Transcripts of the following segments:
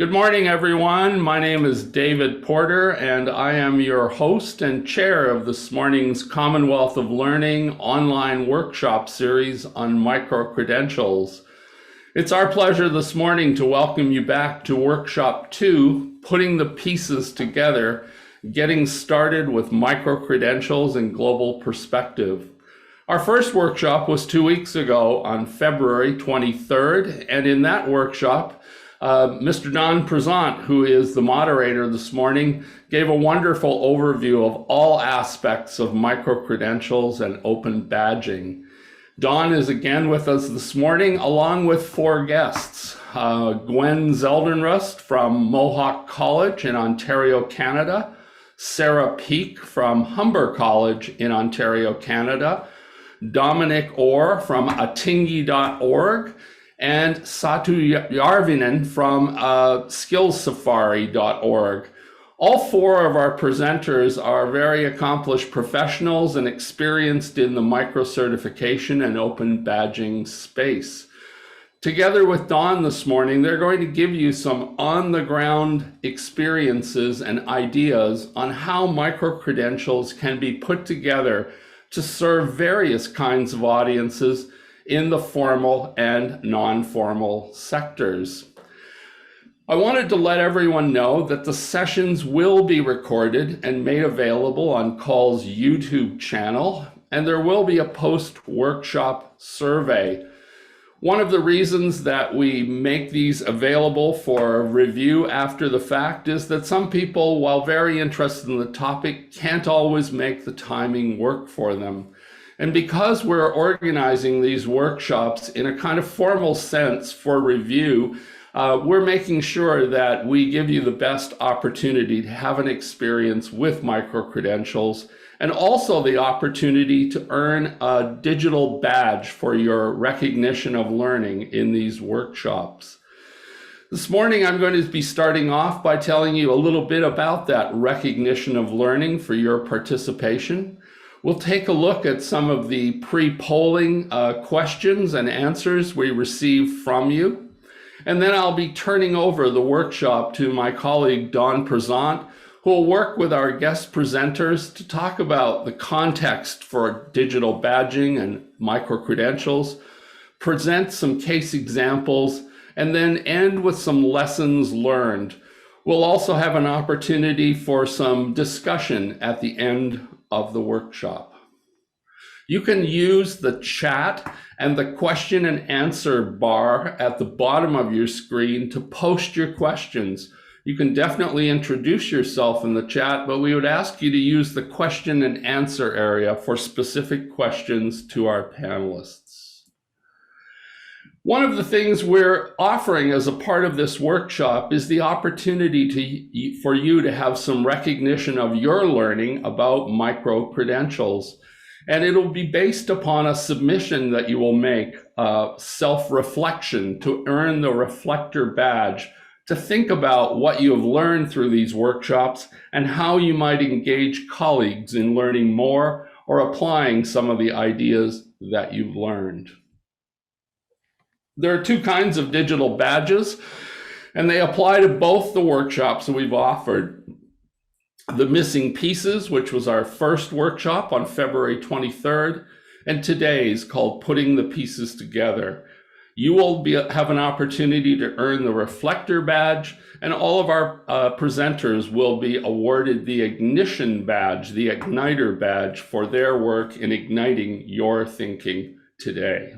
Good morning, everyone. My name is David Porter, and I am your host and chair of this morning's Commonwealth of Learning online workshop series on micro-credentials. It's our pleasure this morning to welcome you back to Workshop 2, Putting the Pieces Together, Getting Started with Micro-Credentials and Global Perspective. Our first workshop was 2 weeks ago on February 23rd, and in that workshop, Mr. Don Prezant, who is the moderator this morning, gave a wonderful overview of all aspects of micro-credentials and open badging. Don is again with us this morning, along with 4 guests. Gwen Zeldenrust from Mohawk College in Ontario, Canada, Sarah Peak from Humber College in Ontario, Canada, Dominic Orr from atingi.org, and Satu Yarvinen from skillsafari.org. All 4 of our presenters are very accomplished professionals and experienced in the micro-certification and open badging space. Together with Don this morning, they're going to give you some on-the-ground experiences and ideas on how micro-credentials can be put together to serve various kinds of audiences in the formal and non-formal sectors. I wanted to let everyone know that the sessions will be recorded and made available on CALL's YouTube channel, and there will be a post-workshop survey. One of the reasons that we make these available for review after the fact is that some people, while very interested in the topic, can't always make the timing work for them. And because we're organizing these workshops in a kind of formal sense for review, we're making sure that we give you the best opportunity to have an experience with micro-credentials and also the opportunity to earn a digital badge for your recognition of learning in these workshops. This morning, I'm going to be starting off by telling you a little bit about that recognition of learning for your participation. We'll take a look at some of the pre-polling questions and answers we received from you. And then I'll be turning over the workshop to my colleague, Don Prezant, who will work with our guest presenters to talk about the context for digital badging and micro-credentials, present some case examples, and then end with some lessons learned. We'll also have an opportunity for some discussion at the end of the workshop. You can use the chat and the question and answer bar at the bottom of your screen to post your questions. You can definitely introduce yourself in the chat, but we would ask you to use the question and answer area for specific questions to our panelists. One of the things we're offering as a part of this workshop is the opportunity for you to have some recognition of your learning about micro-credentials. And it'll be based upon a submission that you will make, self-reflection to earn the reflector badge, to think about what you have learned through these workshops and how you might engage colleagues in learning more or applying some of the ideas that you've learned. There are 2 kinds of digital badges, and they apply to both the workshops that we've offered. The Missing Pieces, which was our first workshop on February 23rd, and today's called Putting the Pieces Together. You will have an opportunity to earn the Reflector Badge, and all of our presenters will be awarded the Ignition Badge, the Igniter Badge, for their work in igniting your thinking today.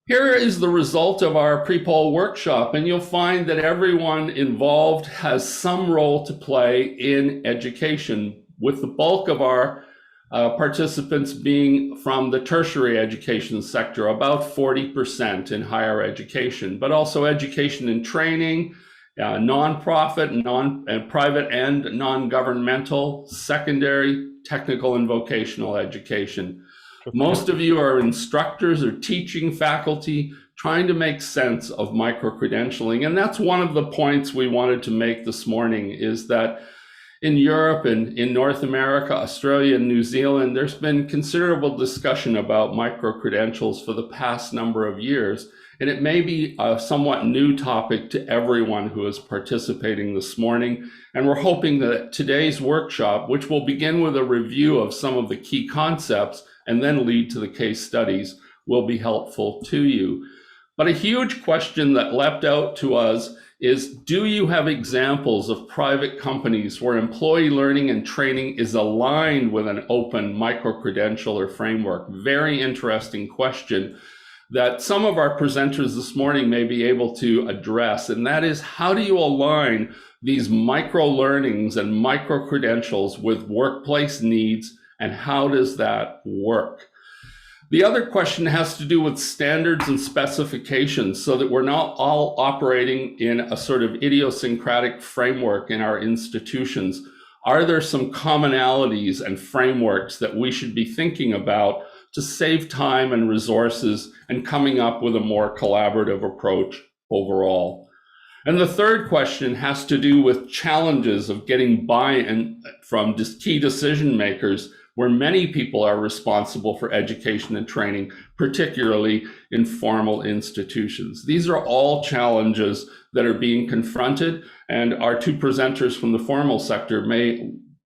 Here is the result of our pre-poll workshop, and you'll find that everyone involved has some role to play in education, with the bulk of our participants being from the tertiary education sector, about 40% in higher education, but also education and training, nonprofit, private and non-governmental, secondary, technical and vocational education. Most of you are instructors or teaching faculty trying to make sense of micro-credentialing. And that's one of the points we wanted to make this morning, is that in Europe and in North America, Australia, and New Zealand, there's been considerable discussion about micro-credentials for the past number of years. And it may be a somewhat new topic to everyone who is participating this morning. And we're hoping that today's workshop, which will begin with a review of some of the key concepts and then lead to the case studies, will be helpful to you. But a huge question that leapt out to us is, do you have examples of private companies where employee learning and training is aligned with an open micro-credential or framework? Very interesting question that some of our presenters this morning may be able to address. And that is, how do you align these micro learnings and micro credentials with workplace needs, and how does that work? The other question has to do with standards and specifications, so that we're not all operating in a sort of idiosyncratic framework in our institutions. Are there some commonalities and frameworks that we should be thinking about to save time and resources and coming up with a more collaborative approach overall? And the third question has to do with challenges of getting buy-in from key decision makers, where many people are responsible for education and training, particularly in formal institutions. These are all challenges that are being confronted, and our two presenters from the formal sector may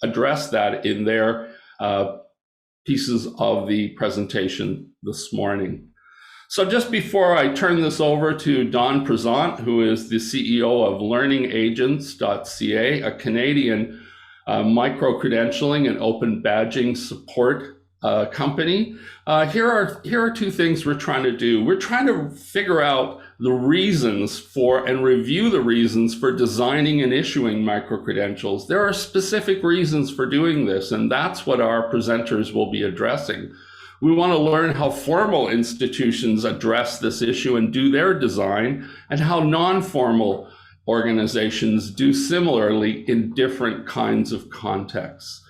address that in their pieces of the presentation this morning. So just before I turn this over to Don Prezant, who is the CEO of LearningAgents.ca, a Canadian micro-credentialing and open badging support company, here are two things we're trying to do. We're trying to figure out the reasons for and review the reasons for designing and issuing micro-credentials. There are specific reasons for doing this, and that's what our presenters will be addressing. We want to learn how formal institutions address this issue and do their design, and how non-formal organizations do similarly in different kinds of contexts.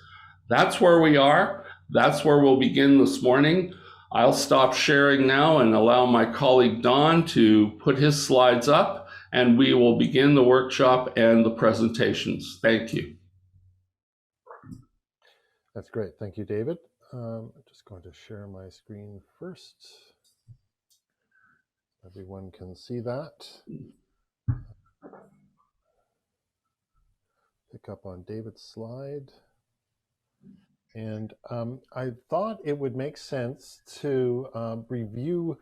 That's where we are. That's where we'll begin this morning. I'll stop sharing now and allow my colleague Don to put his slides up, and we will begin the workshop and the presentations. Thank you. That's great. Thank you, David. I'm just going to share my screen first. Everyone can see that. Pick up on David's slide. And I thought it would make sense to review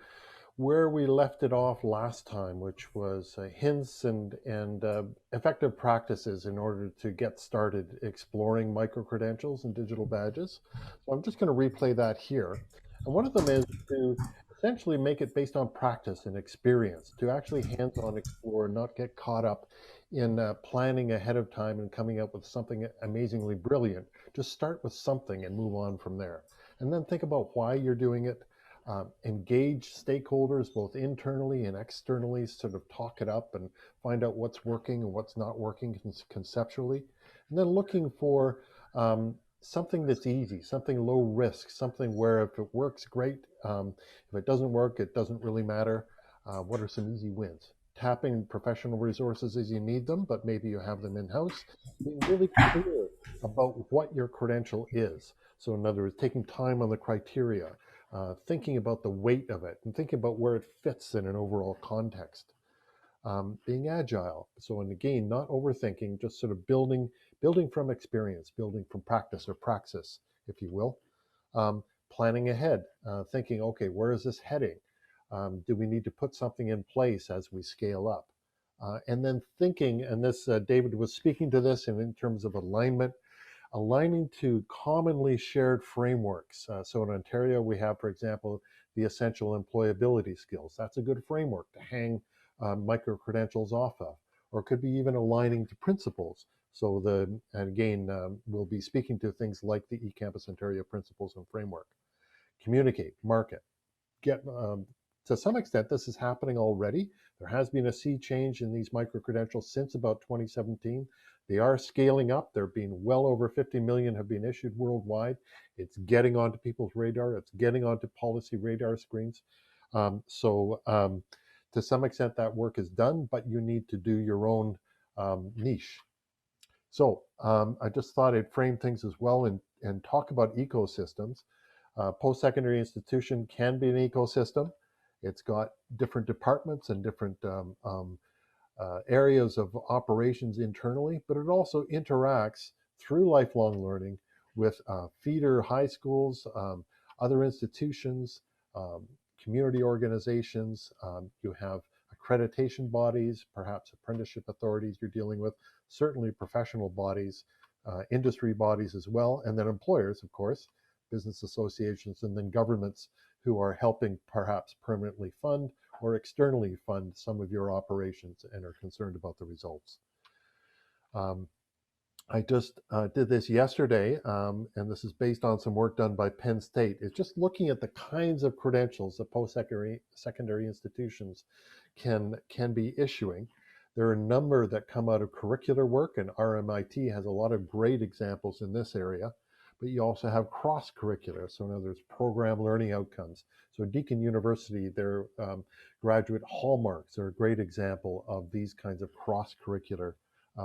where we left it off last time, which was hints and effective practices in order to get started exploring micro-credentials and digital badges. So I'm just going to replay that here. And one of them is to essentially make it based on practice and experience, to actually hands-on explore, not get caught up in planning ahead of time and coming up with something amazingly brilliant. Just start with something and move on from there. And then think about why you're doing it. Engage stakeholders both internally and externally, sort of talk it up and find out what's working and what's not working conceptually. And then looking for something that's easy, something low risk, something where if it works, great. If it doesn't work, it doesn't really matter. What are some easy wins? Tapping professional resources as you need them, but maybe you have them in-house. Being really clear about what your credential is. So in other words, taking time on the criteria, thinking about the weight of it, and thinking about where it fits in an overall context. Being agile. So, and again, not overthinking, just sort of building from experience, building from practice or praxis, if you will. Planning ahead, thinking, okay, where is this heading? Do we need to put something in place as we scale up? And then thinking, and this, David was speaking to this in terms of alignment, aligning to commonly shared frameworks. So in Ontario, we have, for example, the essential employability skills. That's a good framework to hang micro-credentials off of, or it could be even aligning to principles. So and again, we'll be speaking to things like the eCampus Ontario principles and framework. Communicate, market, get, to some extent, this is happening already. There has been a sea change in these micro-credentials since about 2017. They are scaling up. There have been well over 50 million have been issued worldwide. It's getting onto people's radar. It's getting onto policy radar screens. To some extent, that work is done, but you need to do your own niche. So I just thought I'd frame things as well and talk about ecosystems. Post-secondary institution can be an ecosystem. It's got different departments and different areas of operations internally, but it also interacts through lifelong learning with feeder high schools, other institutions, um, community organizations. You have accreditation bodies, perhaps apprenticeship authorities you're dealing with, certainly professional bodies, industry bodies as well, and then employers, of course, business associations, and then governments who are helping perhaps permanently fund or externally fund some of your operations and are concerned about the results. Um, I just did this yesterday, and this is based on some work done by Penn State. It's just looking at the kinds of credentials that post-secondary institutions can be issuing. There are a number that come out of curricular work, and RMIT has a lot of great examples in this area. But you also have cross-curricular, so in other words, program learning outcomes. So Deakin University, their graduate hallmarks are a great example of these kinds of cross-curricular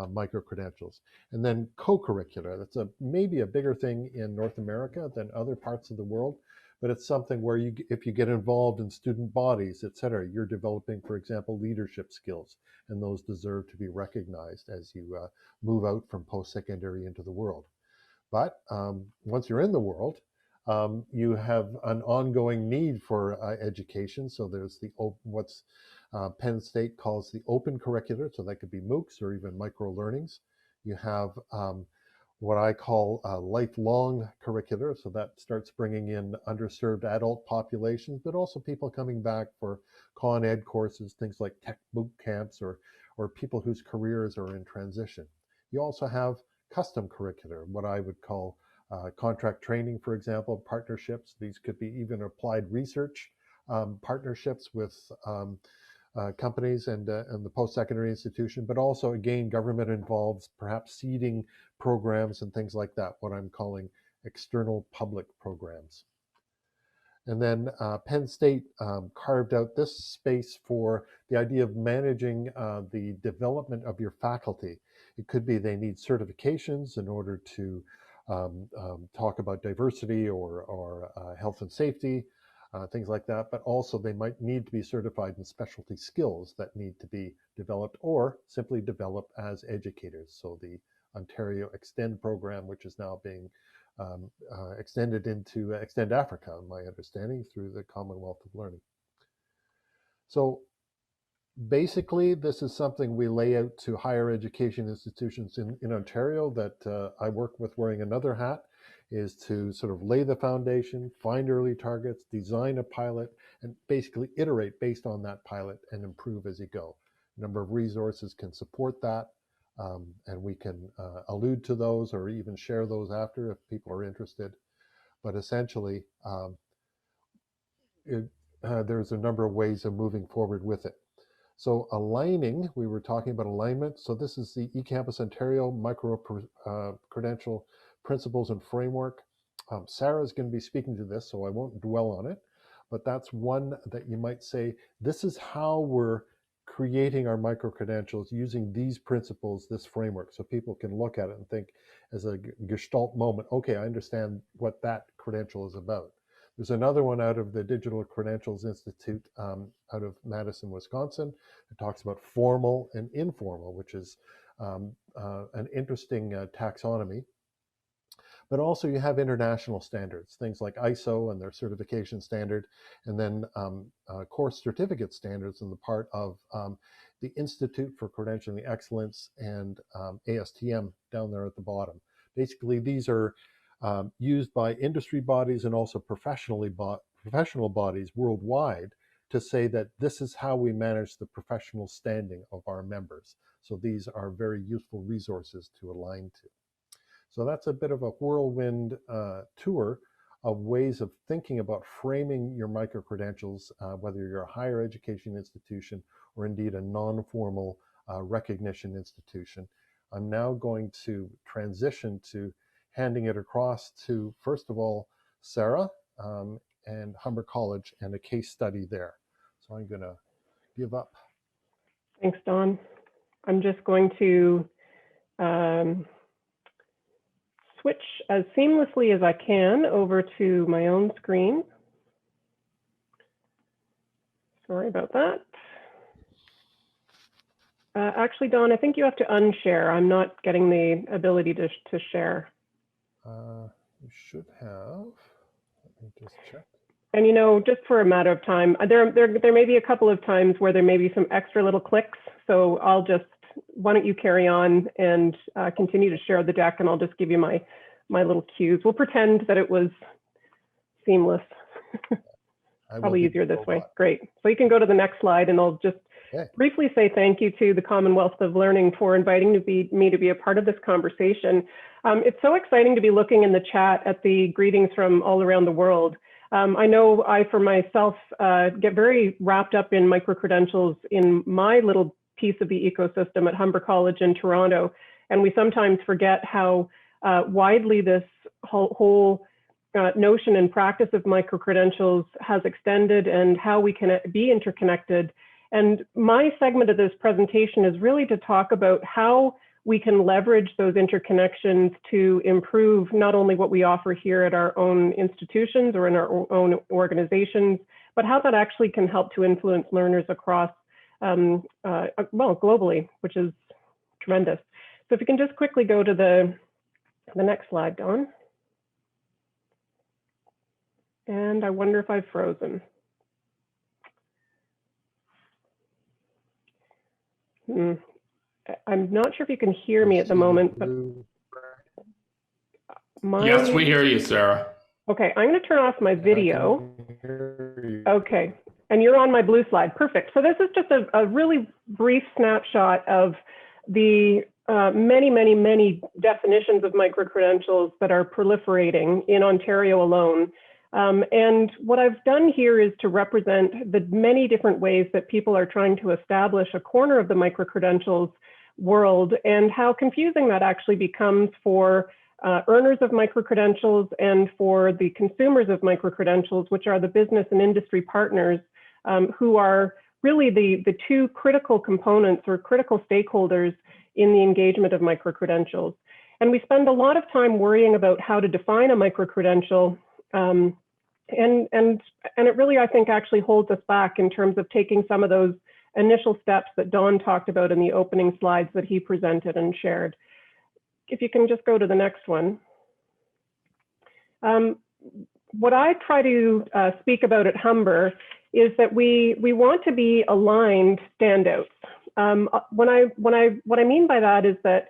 micro-credentials. And then co-curricular, that's maybe a bigger thing in North America than other parts of the world, but it's something where if you get involved in student bodies, et cetera, you're developing, for example, leadership skills, and those deserve to be recognized as you move out from post-secondary into the world. But once you're in the world, you have an ongoing need for education. So there's what's Penn State calls the open curricular. So that could be MOOCs or even micro learnings. You have what I call lifelong curricular. So that starts bringing in underserved adult populations, but also people coming back for con ed courses, things like tech boot camps or people whose careers are in transition. You also have custom curricular, what I would call contract training, for example, partnerships. These could be even applied research partnerships with companies and the post-secondary institution, but also, again, government involved, perhaps seeding programs and things like that, what I'm calling external public programs. And then Penn State carved out this space for the idea of managing the development of your faculty. It could be they need certifications in order to talk about diversity or health and safety, things like that, but also they might need to be certified in specialty skills that need to be developed or simply developed as educators. So the Ontario Extend program, which is now being extended into Extend Africa, my understanding, through the Commonwealth of Learning. So basically, this is something we lay out to higher education institutions in Ontario that I work with wearing another hat, is to sort of lay the foundation, find early targets, design a pilot, and basically iterate based on that pilot and improve as you go. A number of resources can support that. And we can allude to those or even share those after if people are interested. But essentially, there's a number of ways of moving forward with it. So aligning, we were talking about alignment. So this is the eCampus Ontario micro credential principles and framework. Sarah is going to be speaking to this, so I won't dwell on it. But that's one that you might say, this is how we're creating our micro-credentials using these principles, this framework, so people can look at it and think as a gestalt moment, okay, I understand what that credential is about. There's another one out of the Digital Credentials Institute out of Madison, Wisconsin. It talks about formal and informal, which is an interesting taxonomy. But also you have international standards, things like ISO and their certification standard, and then course certificate standards on the part of the Institute for Credentialing Excellence and ASTM down there at the bottom. Basically, these are used by industry bodies and also professional bodies worldwide to say that this is how we manage the professional standing of our members. So these are very useful resources to align to. So that's a bit of a whirlwind tour of ways of thinking about framing your micro-credentials, whether you're a higher education institution or indeed a non-formal recognition institution. I'm now going to transition to handing it across to, first of all, Sarah and Humber College and a case study there. So I'm going to give up. Thanks, Don. I'm just going to switch as seamlessly as I can over to my own screen. Sorry about that. Actually, Don, I think you have to unshare. I'm not getting the ability to share. You should have. Let me just check. And just for a matter of time, there may be a couple of times where there may be some extra little clicks. So why don't you carry on and continue to share the deck, and I'll just give you my little cues. We'll pretend that it was seamless. Probably easier this way. Great. So you can go to the next slide, and I'll just briefly say thank you to the Commonwealth of Learning for inviting me to be a part of this conversation. It's so exciting to be looking in the chat at the greetings from all around the world. I know I, for myself, get very wrapped up in micro-credentials in my little piece of the ecosystem at Humber College in Toronto. And we sometimes forget how widely this whole notion and practice of micro-credentials has extended and how we can be interconnected. And my segment of this presentation is really to talk about how we can leverage those interconnections to improve not only what we offer here at our own institutions or in our own organizations, but how that actually can help to influence learners across, globally, which is tremendous. So if you can just quickly go to the next slide, Dawn. And I wonder if I've frozen. I'm not sure if you can hear me at the moment, but yes, we hear you, Sarah. Okay, I'm going to turn off my video. Okay, and you're on my blue slide. Perfect. So this is just a really brief snapshot of the many definitions of micro-credentials that are proliferating in Ontario alone. And what I've done here is to represent the many different ways that people are trying to establish a corner of the micro-credentials world, and how confusing that actually becomes for earners of micro-credentials and for the consumers of micro-credentials, which are the business and industry partners, who are really the two critical components or critical stakeholders in the engagement of micro-credentials. And we spend a lot of time worrying about how to define a micro-credential, and it really, I think, actually holds us back in terms of taking some of those initial steps that Don talked about in the opening slides that he presented and shared. If you can just go to the next one. What I try to speak about at Humber is that we want to be aligned standouts. What I mean by that is that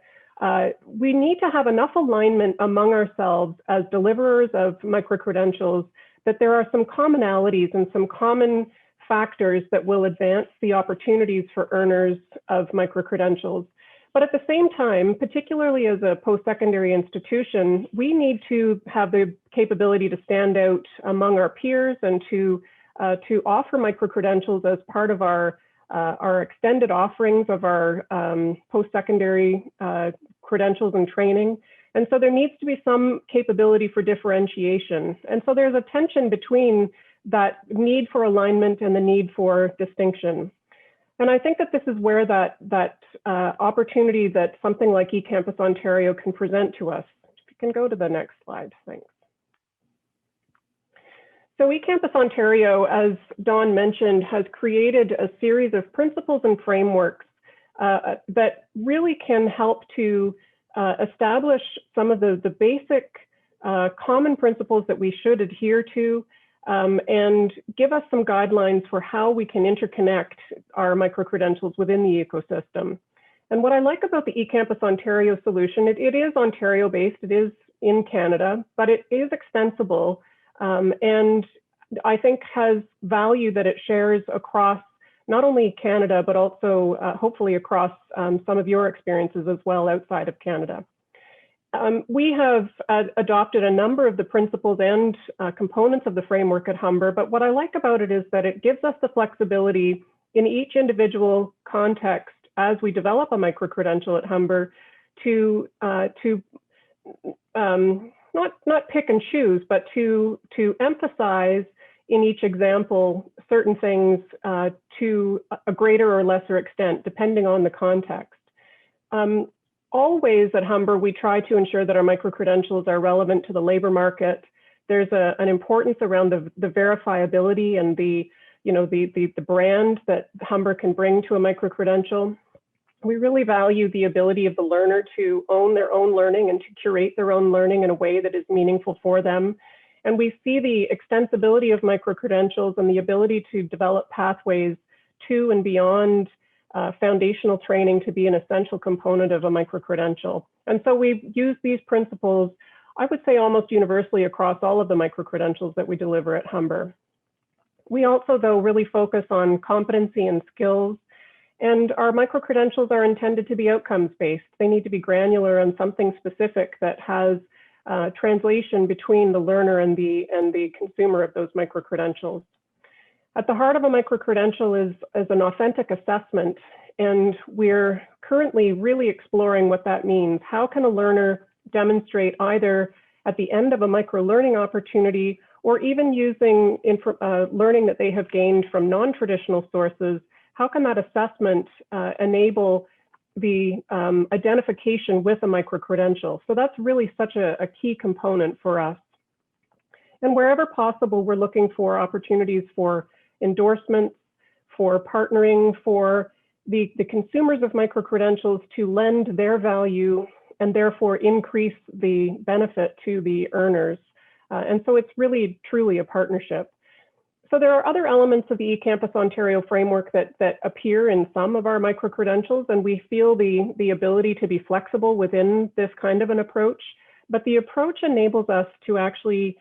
we need to have enough alignment among ourselves as deliverers of micro-credentials that there are some commonalities and some common factors that will advance the opportunities for earners of micro-credentials. But at the same time, particularly as a post-secondary institution, we need to have the capability to stand out among our peers and to offer micro-credentials as part of our extended offerings of our post-secondary credentials and training. And so there needs to be some capability for differentiation. And so there's a tension between that need for alignment and the need for distinction. And I think that this is where that opportunity that something like eCampus Ontario can present to us. If you can go to the next slide, thanks. So eCampus Ontario, as Don mentioned, has created a series of principles and frameworks that really can help to establish some of the basic common principles that we should adhere to, and give us some guidelines for how we can interconnect our micro-credentials within the ecosystem. And what I like about the eCampus Ontario solution, it is Ontario-based, it is in Canada, but it is extensible, and I think has value that it shares across not only Canada, but also hopefully across some of your experiences as well outside of Canada. We have adopted a number of the principles and components of the framework at Humber, but what I like about it is that it gives us the flexibility in each individual context as we develop a micro-credential at Humber to not pick and choose, but to emphasize in each example certain things to a greater or lesser extent, depending on the context. Always at Humber, we try to ensure that our micro-credentials are relevant to the labor market. There's an importance around the verifiability and the the brand that Humber can bring to a microcredential. We really value the ability of the learner to own their own learning and to curate their own learning in a way that is meaningful for them. And we see the extensibility of microcredentials and the ability to develop pathways to and beyond foundational training to be an essential component of a microcredential. And so we use these principles, I would say almost universally across all of the microcredentials that we deliver at Humber. We also, though, really focus on competency and skills, and our microcredentials are intended to be outcomes-based. They need to be granular on something specific that has translation between the learner and the consumer of those microcredentials. At the heart of a microcredential is an authentic assessment, and we're currently really exploring what that means. How can a learner demonstrate either at the end of a micro-learning opportunity or even using learning that they have gained from non-traditional sources, how can that assessment enable the identification with a microcredential? So that's really such a key component for us. And wherever possible, we're looking for opportunities for endorsements, for partnering, for the consumers of microcredentials to lend their value and therefore increase the benefit to the earners. And so it's really, truly a partnership. So there are other elements of the eCampus Ontario framework that appear in some of our microcredentials, and we feel the ability to be flexible within this kind of an approach. But the approach enables us to actually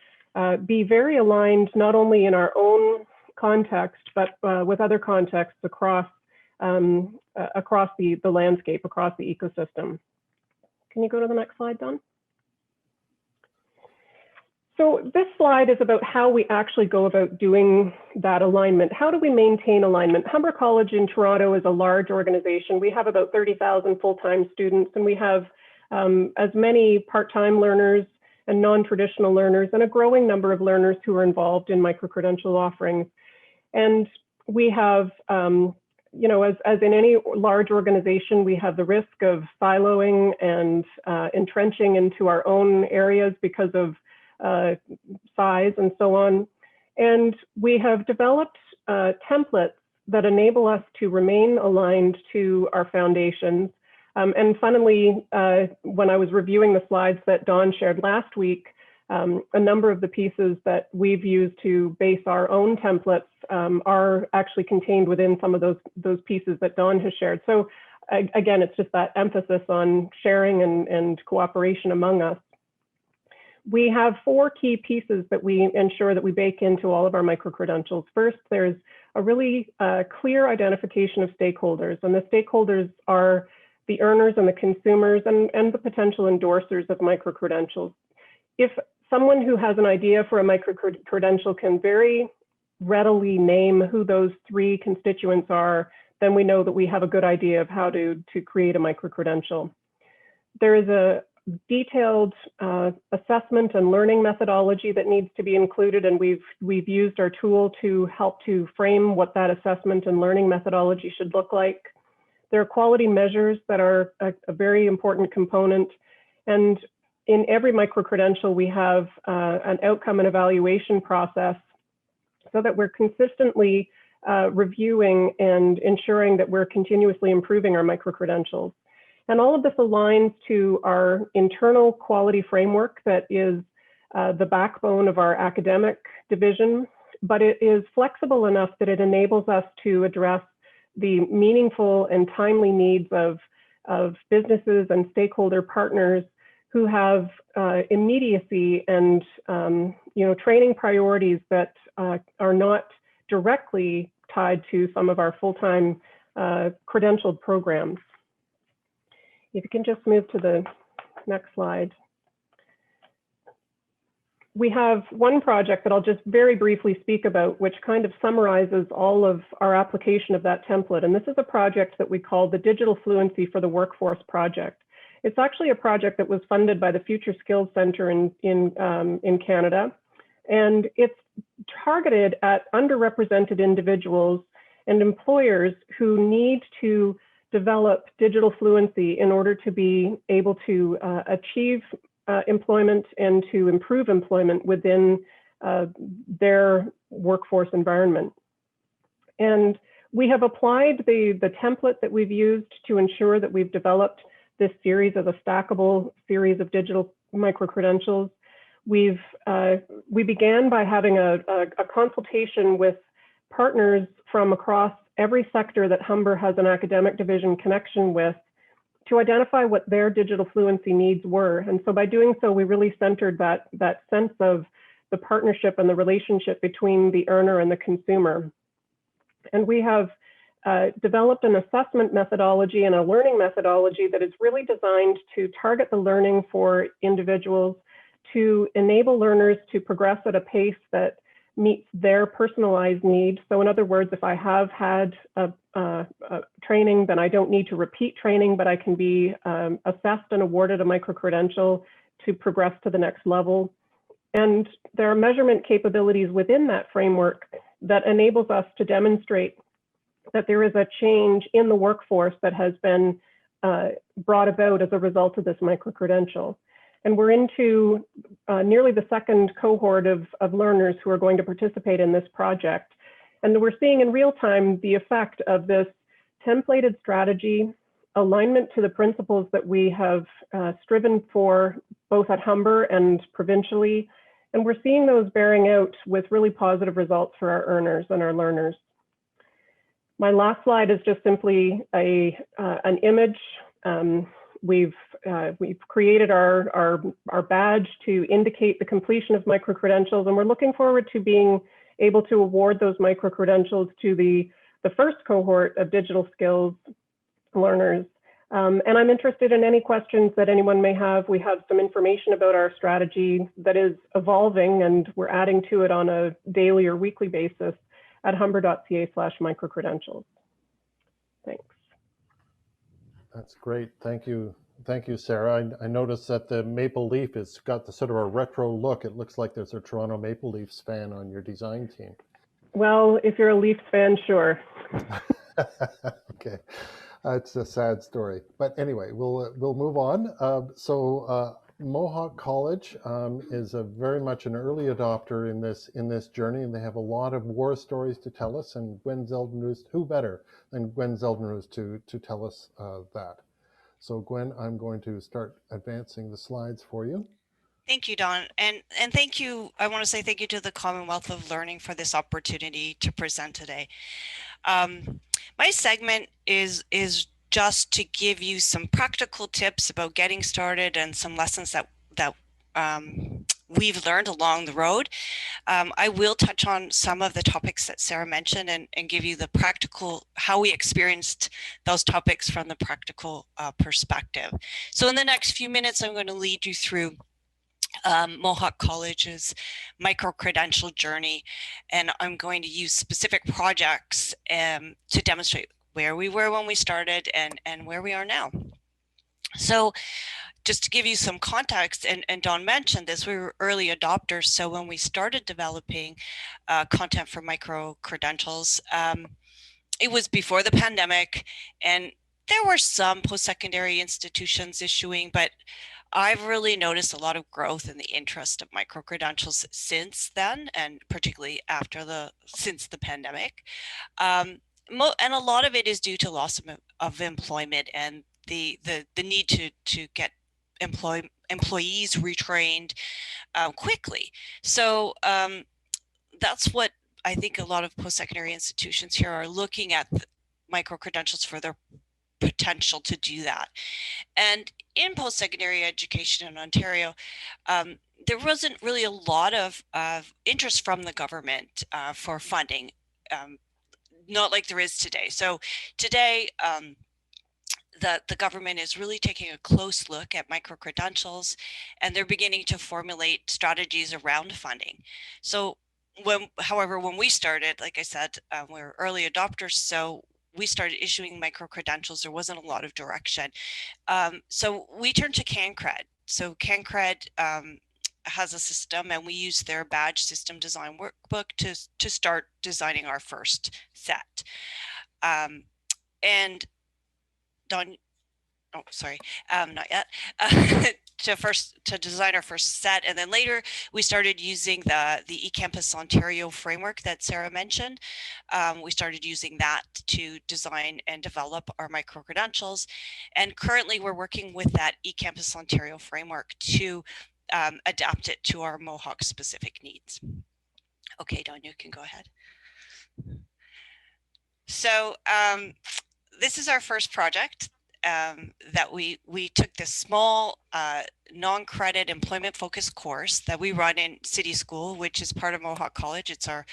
be very aligned, not only in our own context, but with other contexts across the landscape, across the ecosystem. Can you go to the next slide, Don? So this slide is about how we actually go about doing that alignment. How do we maintain alignment? Humber College in Toronto is a large organization. We have about 30,000 full-time students, and we have as many part-time learners and non-traditional learners, and a growing number of learners who are involved in microcredential offerings. And we have, as in any large organization, we have the risk of siloing and entrenching into our own areas because of size and so on. And we have developed templates that enable us to remain aligned to our foundations. And funnily, when I was reviewing the slides that Dawn shared last week, a number of the pieces that we've used to base our own templates are actually contained within some of those pieces that Dawn has shared. So again, it's just that emphasis on sharing and cooperation among us. We have 4 key pieces that we ensure that we bake into all of our microcredentials. First, there's a really clear identification of stakeholders, and the stakeholders are the earners and the consumers and the potential endorsers of microcredentials. If someone who has an idea for a microcredential can very readily name who those 3 constituents are, then we know that we have a good idea of how to create a microcredential. There is a detailed assessment and learning methodology that needs to be included, and we've used our tool to help to frame what that assessment and learning methodology should look like. There are quality measures that are a very important component, and in every microcredential we have an outcome and evaluation process so that we're consistently reviewing and ensuring that we're continuously improving our microcredentials. And all of this aligns to our internal quality framework that is the backbone of our academic division, but it is flexible enough that it enables us to address the meaningful and timely needs of businesses and stakeholder partners who have immediacy and training priorities that are not directly tied to some of our full-time credentialed programs. If you can just move to the next slide. We have one project that I'll just very briefly speak about, which kind of summarizes all of our application of that template. And this is a project that we call the Digital Fluency for the Workforce Project. It's actually a project that was funded by the Future Skills Center in Canada. And it's targeted at underrepresented individuals and employers who need to develop digital fluency in order to be able to achieve employment and to improve employment within their workforce environment. And we have applied the template that we've used to ensure that we've developed this series as a stackable series of digital micro-credentials. We began by having a consultation with partners from across every sector that Humber has an academic division connection with to identify what their digital fluency needs were. And so by doing so, we really centered that sense of the partnership and the relationship between the earner and the consumer. And we have developed an assessment methodology and a learning methodology that is really designed to target the learning for individuals, to enable learners to progress at a pace that meets their personalized needs. So in other words, if I have had a training, then I don't need to repeat training, but I can be assessed and awarded a micro-credential to progress to the next level. And there are measurement capabilities within that framework that enables us to demonstrate that there is a change in the workforce that has been brought about as a result of this micro-credential. And we're into nearly the second cohort of learners who are going to participate in this project. And we're seeing in real time the effect of this templated strategy, alignment to the principles that we have striven for both at Humber and provincially. And we're seeing those bearing out with really positive results for our earners and our learners. My last slide is just simply an image. We've created our badge to indicate the completion of micro-credentials, and we're looking forward to being able to award those micro-credentials to the first cohort of digital skills learners. And I'm interested in any questions that anyone may have. We have some information about our strategy that is evolving, and we're adding to it on a daily or weekly basis at humber.ca/micro-credentials. Thanks. That's great. Thank you. Thank you, Sarah. I noticed that the maple leaf has got the sort of a retro look. It looks like there's a Toronto Maple Leafs fan on your design team. Well, if you're a Leafs fan, sure. Okay. It's a sad story, but anyway, we'll move on. Mohawk College is very much an early adopter in this journey, and they have a lot of war stories to tell us. And Gwen Zeldin-Roos, who better than Gwen Zeldin-Roos to tell us that? So Gwen, I'm going to start advancing the slides for you. Thank you, Don, and thank you. I want to say thank you to the Commonwealth of Learning for this opportunity to present today. My segment is just to give you some practical tips about getting started and some lessons that we've learned along the road. I will touch on some of the topics that Sarah mentioned and give you the practical, how we experienced those topics from the practical perspective. So in the next few minutes, I'm going to lead you through Mohawk College's micro-credential journey, and I'm going to use specific projects to demonstrate where we were when we started and where we are now. So just to give you some context, and Don mentioned this, we were early adopters. So when we started developing content for micro-credentials, it was before the pandemic, and there were some post-secondary institutions issuing, but I've really noticed a lot of growth in the interest of micro-credentials since then, and particularly since the pandemic. And a lot of it is due to loss of employment and the need to get employees retrained quickly. So that's what I think a lot of post-secondary institutions here are looking at micro-credentials for their potential to do that. And in post-secondary education in Ontario, there wasn't really a lot of interest from the government for funding, not like there is today. So today, the government is really taking a close look at micro-credentials, and they're beginning to formulate strategies around funding. So however, when we started, like I said, we were early adopters, so we started issuing micro-credentials. There wasn't a lot of direction. So we turned to CanCred. So CanCred has a system, and we use their badge system design workbook to start designing our first set. And Don, oh, sorry, not yet. to design our first set, and then later we started using the eCampus Ontario framework that Sarah mentioned. We started using that to design and develop our micro credentials, and currently we're working with that eCampus Ontario framework to adapt it to our Mohawk specific needs. Okay, Don, you can go ahead. So this is our first project that we took this small non-credit employment focused course that we run in City School, which is part of Mohawk College. It's our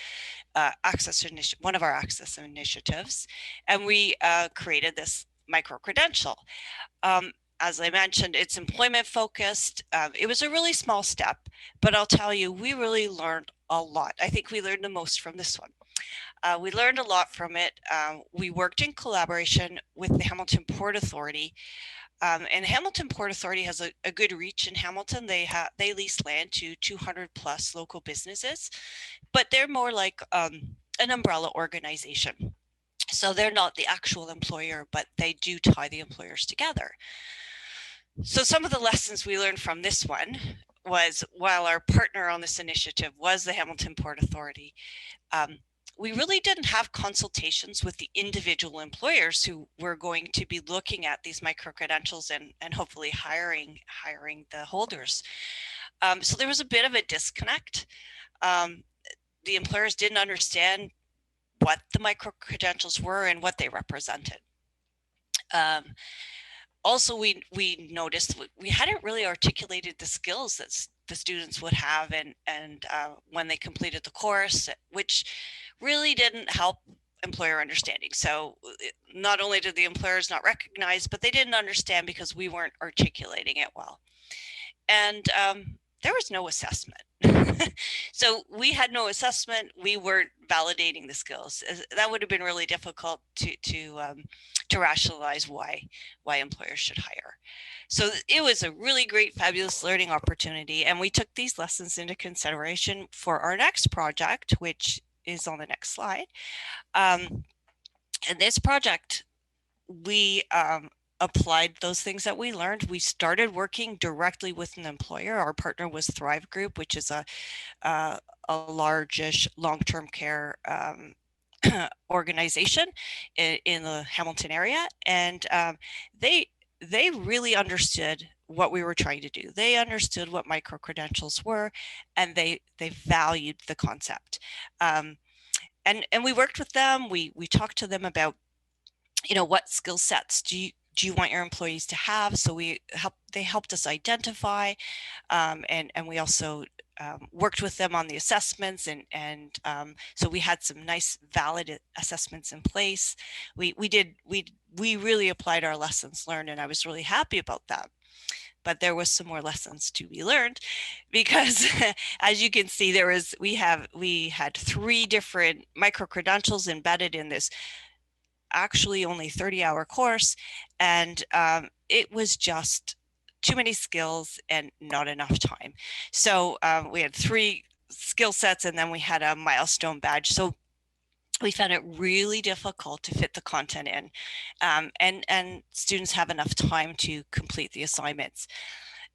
one of our access initiatives, and we created this micro credential. As I mentioned, it's employment focused. It was a really small step, but I'll tell you, we really learned a lot. I think we learned the most from this one. We learned a lot from it. We worked in collaboration with the Hamilton Port Authority, and Hamilton Port Authority has a good reach in Hamilton. They lease land to 200 plus local businesses, but they're more like an umbrella organization. So they're not the actual employer, but they do tie the employers together. So some of the lessons we learned from this one was, while our partner on this initiative was the Hamilton Port Authority, we really didn't have consultations with the individual employers who were going to be looking at these micro credentials and hopefully hiring the holders. So there was a bit of a disconnect. The employers didn't understand what the micro credentials were and what they represented. Also, we noticed we hadn't really articulated the skills that the students would have and when they completed the course, which really didn't help employer understanding. So not only did the employers not recognize, but they didn't understand because we weren't articulating it well. And there was no assessment. So we had no assessment. We weren't validating the skills. That would have been really difficult to rationalize why employers should hire. So it was a really great, fabulous learning opportunity. And we took these lessons into consideration for our next project, which is on the next slide. And this project, we applied those things that we learned. We started working directly with an employer. Our partner was Thrive Group, which is a largish long-term care organization in the Hamilton area, and they really understood what we were trying to do. They understood what micro credentials were, and they valued the concept. And we worked with them. We talked to them about, what skill sets do you want your employees to have? So they helped us identify, and we also worked with them on the assessments, and so we had some nice valid assessments in place. We really applied our lessons learned, and I was really happy about that. But there was some more lessons to be learned, because as you can see, we had 3 different micro credentials embedded in this actually only 30-hour course, and it was just too many skills and not enough time. So we had 3 skill sets, and then we had a milestone badge. So we found it really difficult to fit the content in, and students have enough time to complete the assignments.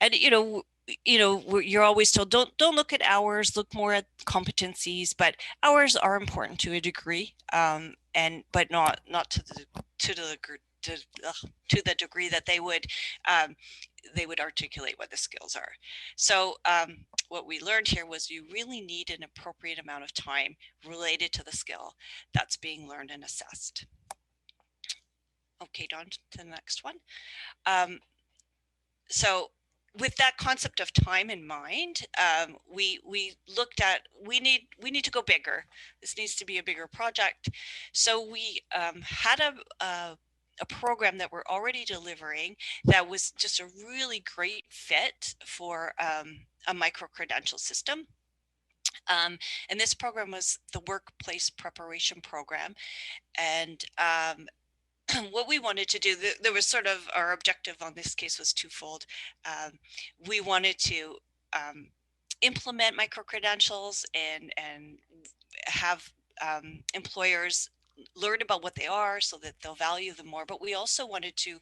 And you're always told, don't look at hours, look more at competencies, but hours are important to a degree, but not to the degree that they would articulate what the skills are. So what we learned here was you really need an appropriate amount of time related to the skill that's being learned and assessed. Okay, Don, to the next one. So with that concept of time in mind, we looked at, we need to go bigger. This needs to be a bigger project. So we had a program that we're already delivering that was just a really great fit for a micro credential system. And this program was the Workplace Preparation Program. And what we wanted to do, there was sort of, our objective on this case was twofold. We wanted to implement micro credentials and have employers learn about what they are so that they'll value them more. But we also wanted to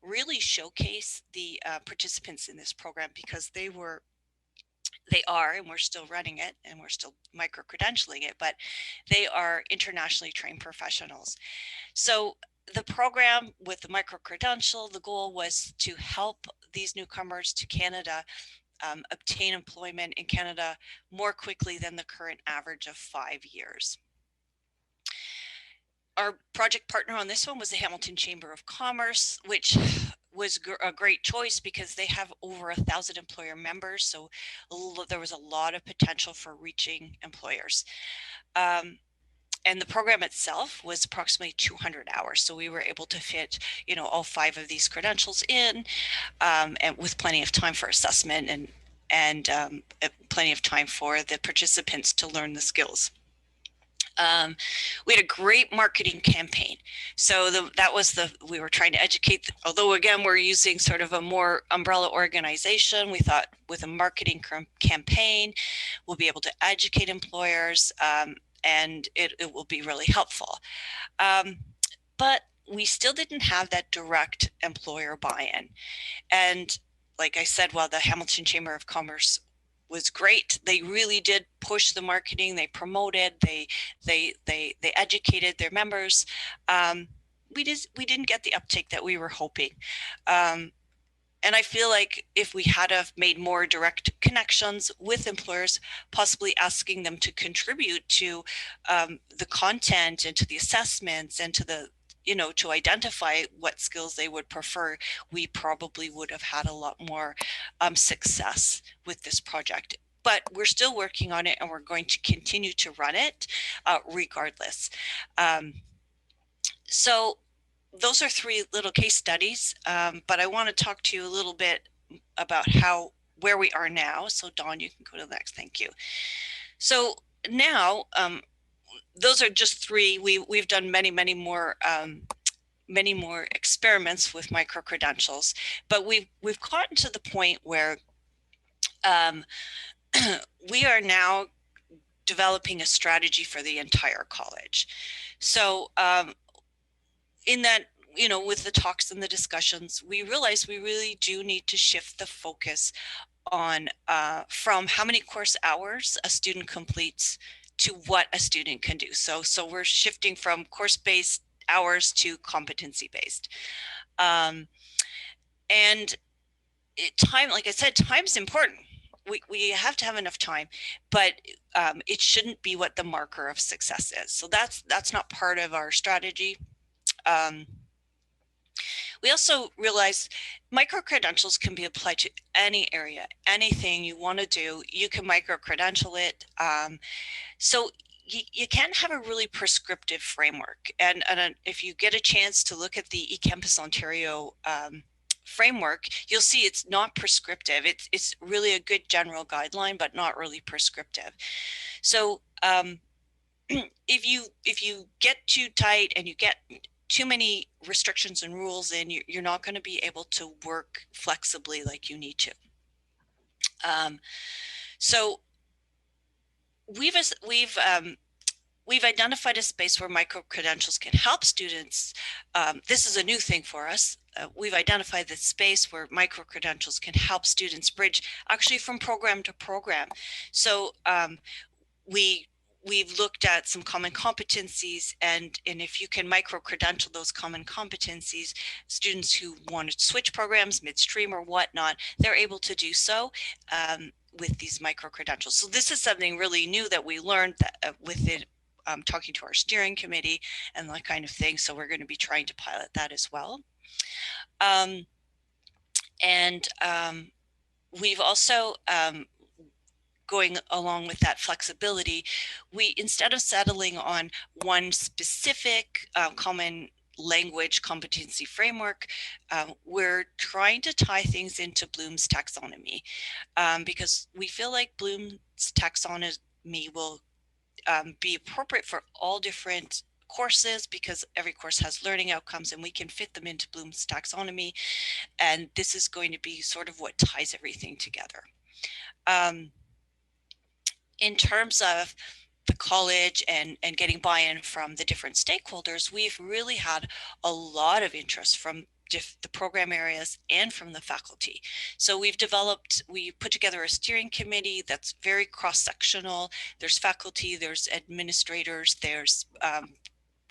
really showcase the participants in this program because they are, and we're still running it and we're still micro-credentialing it, but they are internationally trained professionals. So the program with the micro-credential, the goal was to help these newcomers to Canada obtain employment in Canada more quickly than the current average of 5 years. Our project partner on this one was the Hamilton Chamber of Commerce, which was a great choice because they have over 1,000 employer members. So there was a lot of potential for reaching employers. And the program itself was approximately 200 hours. So we were able to fit, all 5 of these credentials in, and with plenty of time for assessment and plenty of time for the participants to learn the skills. We had a great marketing campaign. So we were trying to educate, although again, we're using sort of a more umbrella organization. We thought with a marketing campaign, we'll be able to educate employers, and it will be really helpful. But we still didn't have that direct employer buy-in. And like I said, while the Hamilton Chamber of Commerce was great, they really did push the marketing, they promoted, they educated their members. We didn't get the uptake that we were hoping. And I feel like if we had have made more direct connections with employers, possibly asking them to contribute to the content and to the assessments and to the, to identify what skills they would prefer, we probably would have had a lot more success with this project. But we're still working on it, and we're going to continue to run it regardless. So those are 3 little case studies, but I want to talk to you a little bit about where we are now. So Dawn, you can go to the next. Thank you. So now, those are just 3. We've done many more experiments with micro-credentials, but we've gotten to the point where we are now developing a strategy for the entire college. So in that, with the talks and the discussions, we realized we really do need to shift the focus on from how many course hours a student completes to what a student can do. So we're shifting from course-based hours to competency-based. And time, like I said, time's important. We have to have enough time, but it shouldn't be what the marker of success is. So that's not part of our strategy. We also realized micro-credentials can be applied to any area, anything you want to do, you can micro-credential it. So you can't have a really prescriptive framework. And if you get a chance to look at the eCampus Ontario framework, you'll see it's not prescriptive. It's really a good general guideline, but not really prescriptive. So if you get too tight and you get too many restrictions and rules in, you're not going to be able to work flexibly like you need to. So we've identified a space where micro-credentials can help students. This is a new thing for us. We've identified this space where micro-credentials can help students bridge actually from program to program. So we've looked at some common competencies, and if you can micro-credential those common competencies, students who want to switch programs midstream or whatnot, they're able to do so with these micro-credentials. So this is something really new that we learned that, within talking to our steering committee and that kind of thing. So we're going to be trying to pilot that as well. We've also going along with that flexibility, we, instead of settling on one specific common language competency framework, we're trying to tie things into Bloom's taxonomy, because we feel like Bloom's taxonomy will be appropriate for all different courses, because every course has learning outcomes and we can fit them into Bloom's taxonomy. And this is going to be sort of what ties everything together. In terms of the college and getting buy-in from the different stakeholders, we've really had a lot of interest from the program areas and from the faculty. So we put together a steering committee that's very cross-sectional. There's faculty, there's administrators, there's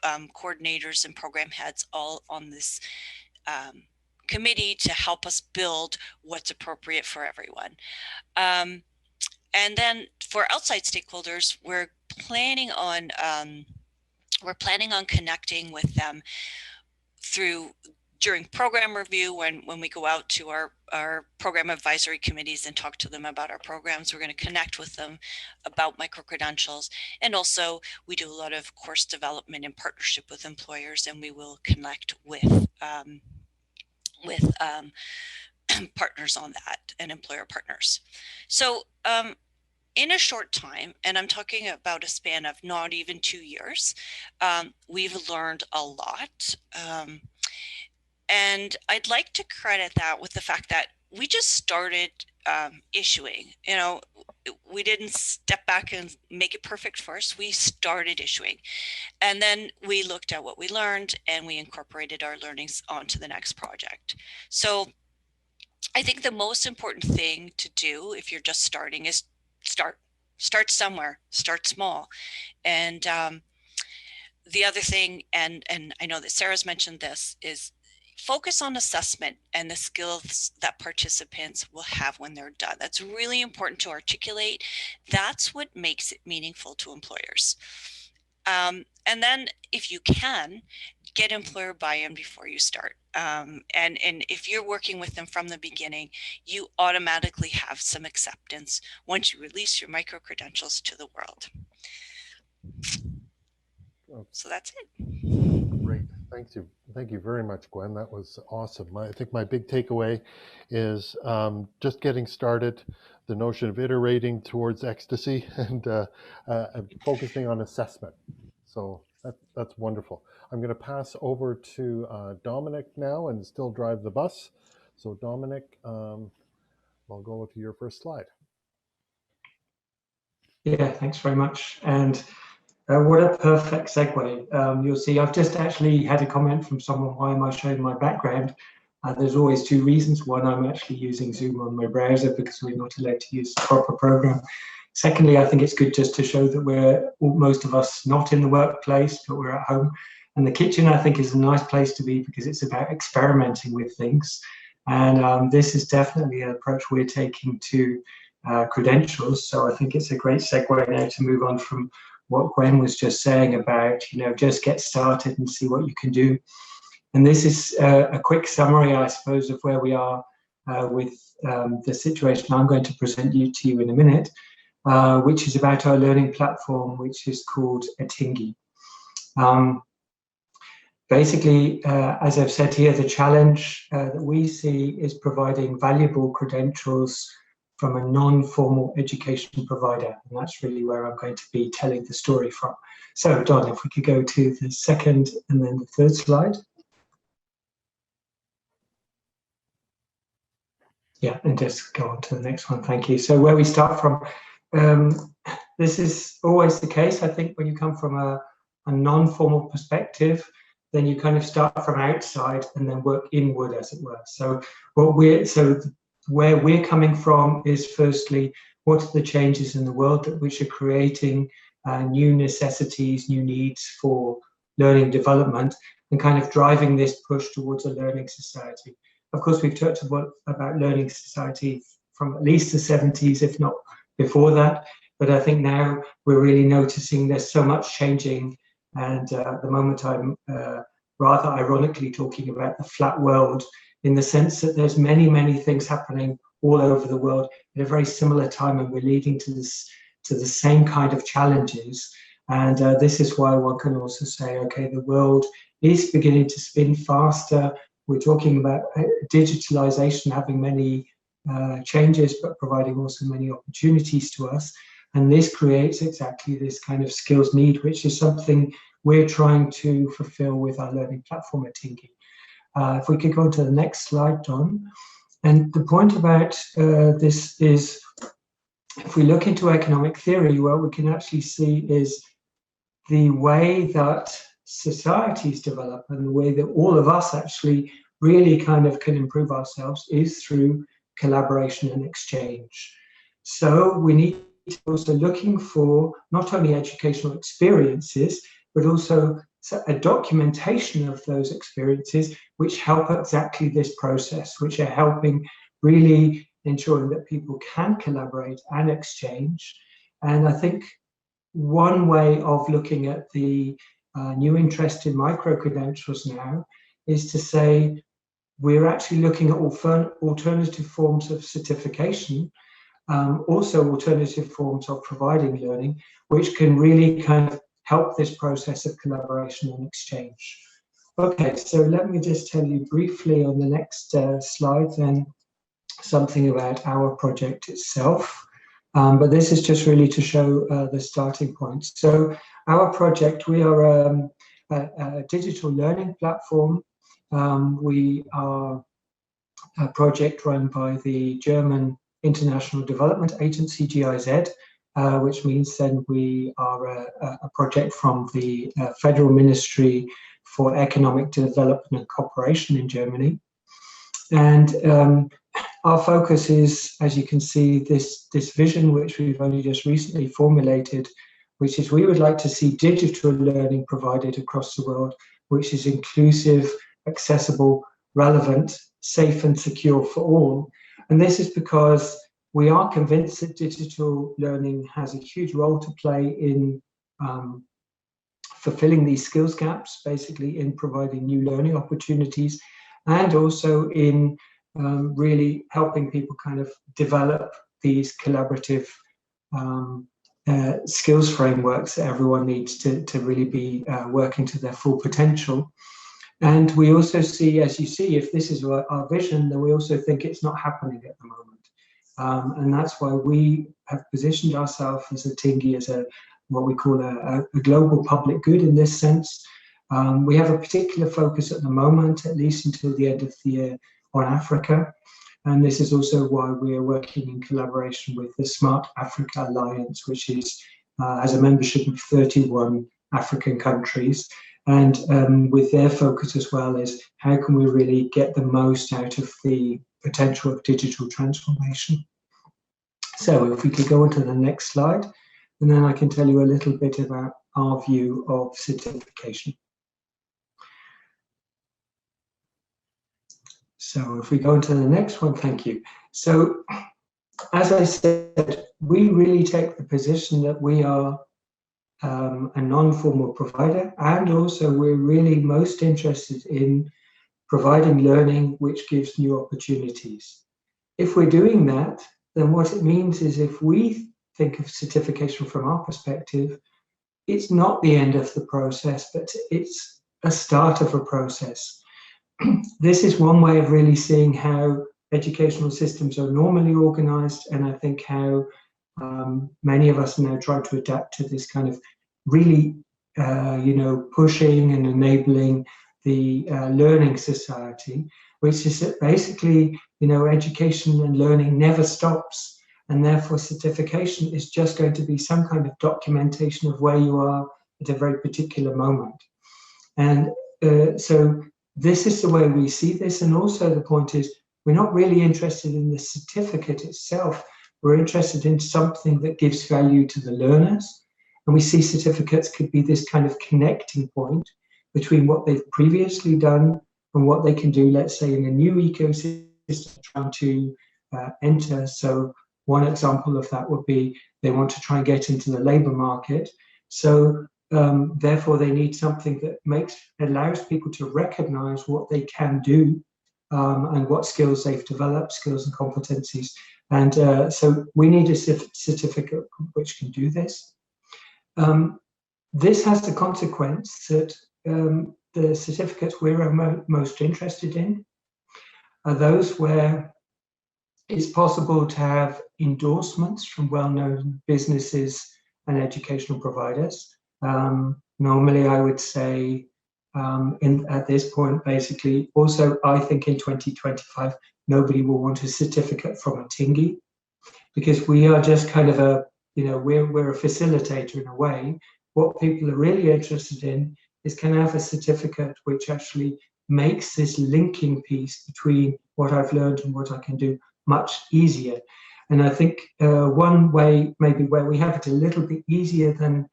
coordinators and program heads all on this committee to help us build what's appropriate for everyone. And then for outside stakeholders, we're planning on connecting with them during program review when we go out to our program advisory committees and talk to them about our programs. We're going to connect with them about micro-credentials. And also we do a lot of course development in partnership with employers, and we will connect with partners on that and employer partners. So in a short time, and I'm talking about a span of not even 2 years, we've learned a lot. And I'd like to credit that with the fact that we just started issuing. You know, we didn't step back and make it perfect first. We started issuing. And then we looked at what we learned and we incorporated our learnings onto the next project. So I think the most important thing to do if you're just starting is start somewhere, start small. And the other thing, and I know that Sarah's mentioned this, is focus on assessment and the skills that participants will have when they're done. That's really important to articulate. That's what makes it meaningful to employers. And then if you can, get employer buy-in before you start. And if you're working with them from the beginning, you automatically have some acceptance once you release your micro-credentials to the world. So that's it. Great. Thank you. Thank you very much, Gwen. That was awesome. I think my big takeaway is just getting started, the notion of iterating towards ecstasy and focusing on assessment. So that's wonderful. I'm going to pass over to Dominic now and still drive the bus. So Dominic, I'll go to your first slide. Yeah, thanks very much. And what a perfect segue. You'll see I've just actually had a comment from someone, why am I showing my background? There's always two reasons. One, I'm actually using Zoom on my browser because we're not allowed to use the proper program. Secondly, I think it's good just to show that we're, most of us, not in the workplace, but we're at home. And the kitchen, I think, is a nice place to be because it's about experimenting with things. And this is definitely an approach we're taking to credentials. So I think it's a great segue now to move on from what Gwen was just saying about, just get started and see what you can do. And this is a quick summary, I suppose, of where we are with the situation I'm going to present to you in a minute, which is about our learning platform, which is called Atingi. Basically, as I've said here, the challenge that we see is providing valuable credentials from a non-formal education provider. And that's really where I'm going to be telling the story from. So Don, if we could go to the second and then the third slide. Yeah, and just go on to the next one, thank you. So where we start from, this is always the case, I think, when you come from a non-formal perspective, then you kind of start from outside and then work inward, as it were. So where we're coming from is, firstly, what are the changes in the world which are creating new necessities, new needs for learning development, and kind of driving this push towards a learning society. Of course, we've talked about learning society from at least the 70s, if not before that. But I think now we're really noticing there's so much changing. And at the moment, I'm rather ironically talking about the flat world, in the sense that there's many, many things happening all over the world at a very similar time, and we're leading to the same kind of challenges. And this is why one can also say, okay, the world is beginning to spin faster. We're talking about digitalization having many changes, but providing also many opportunities to us. And this creates exactly this kind of skills need, which is something we're trying to fulfill with our learning platform at Atingi. If we could go to the next slide, Don. And the point about this is if we look into economic theory, what we can actually see is the way that societies develop and the way that all of us actually really kind of can improve ourselves is through collaboration and exchange. So we need to also looking for not only educational experiences, but also a documentation of those experiences which help exactly this process, which are helping really ensuring that people can collaborate and exchange. And I think one way of looking at the new interest in micro-credentials now is to say we're actually looking at alternative forms of certification, also alternative forms of providing learning, which can really kind of help this process of collaboration and exchange. Okay, so let me just tell you briefly on the next slide then something about our project itself. But this is just really to show the starting point. So our project, we are a digital learning platform. We are a project run by the German International Development Agency, GIZ, which means then we are a project from the Federal Ministry for Economic Development and Cooperation in Germany. And our focus is, as you can see, this vision, which we've only just recently formulated, which is we would like to see digital learning provided across the world, which is inclusive, accessible, relevant, safe and secure for all. And this is because we are convinced that digital learning has a huge role to play in fulfilling these skills gaps, basically in providing new learning opportunities, and also in really helping people kind of develop these collaborative skills frameworks that everyone needs to really be working to their full potential. And we also see, as you see, if this is our vision, then we also think it's not happening at the moment. And that's why we have positioned ourselves as a Tingy, as what we call a global public good in this sense. We have a particular focus at the moment, at least until the end of the year, on Africa. And this is also why we are working in collaboration with the Smart Africa Alliance, which is has a membership of 31 African countries. And with their focus as well is how can we really get the most out of the potential of digital transformation. So if we could go on to the next slide, and then I can tell you a little bit about our view of certification. So if we go into the next one, thank you. So as I said, we really take the position that we are a non-formal provider, and also we're really most interested in providing learning which gives new opportunities. If we're doing that, then what it means is if we think of certification from our perspective, it's not the end of the process, but it's a start of a process. This is one way of really seeing how educational systems are normally organized, and I think how many of us now try to adapt to this kind of really, pushing and enabling the learning society, which is that basically, education and learning never stops, and therefore certification is just going to be some kind of documentation of where you are at a very particular moment. And so this is the way we see this. And also the point is, we're not really interested in the certificate itself. We're interested in something that gives value to the learners. And we see certificates could be this kind of connecting point between what they've previously done and what they can do, let's say, in a new ecosystem trying to enter. So one example of that would be they want to try and get into the labor market. So therefore, they need something that allows people to recognize what they can do and what skills they've developed, skills and competencies. And so we need a certificate which can do this. This has the consequence that the certificates we're most interested in are those where it's possible to have endorsements from well-known businesses and educational providers. Normally, I would say at this point, basically, also, I think in 2025, nobody will want a certificate from a Tingy. because we are just kind of a, we're a facilitator in a way. What people are really interested in is, can I have a certificate which actually makes this linking piece between what I've learned and what I can do much easier. And I think one way maybe where we have it a little bit easier than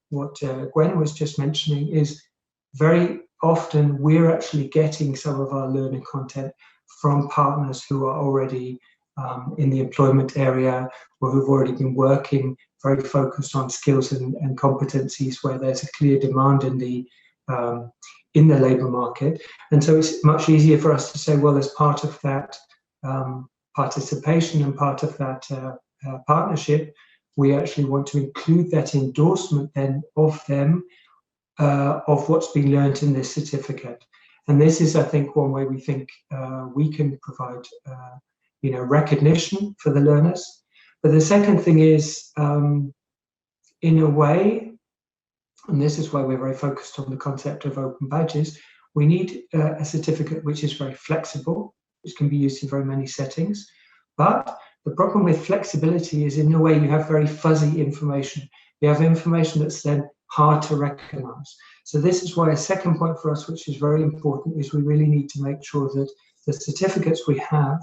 what Gwen was just mentioning is very often we're actually getting some of our learning content from partners who are already in the employment area, or who've already been working very focused on skills and competencies where there's a clear demand in the labour market. And so it's much easier for us to say, well, as part of that participation and part of that partnership, we actually want to include that endorsement then of them, of what's been learned in this certificate. And this is, I think, one way we think we can provide recognition for the learners. But the second thing is, in a way, and this is why we're very focused on the concept of open badges, we need a certificate which is very flexible, which can be used in very many settings. But the problem with flexibility is, in a way, you have very fuzzy information. You have information that's then hard to recognize. So this is why a second point for us, which is very important, is we really need to make sure that the certificates we have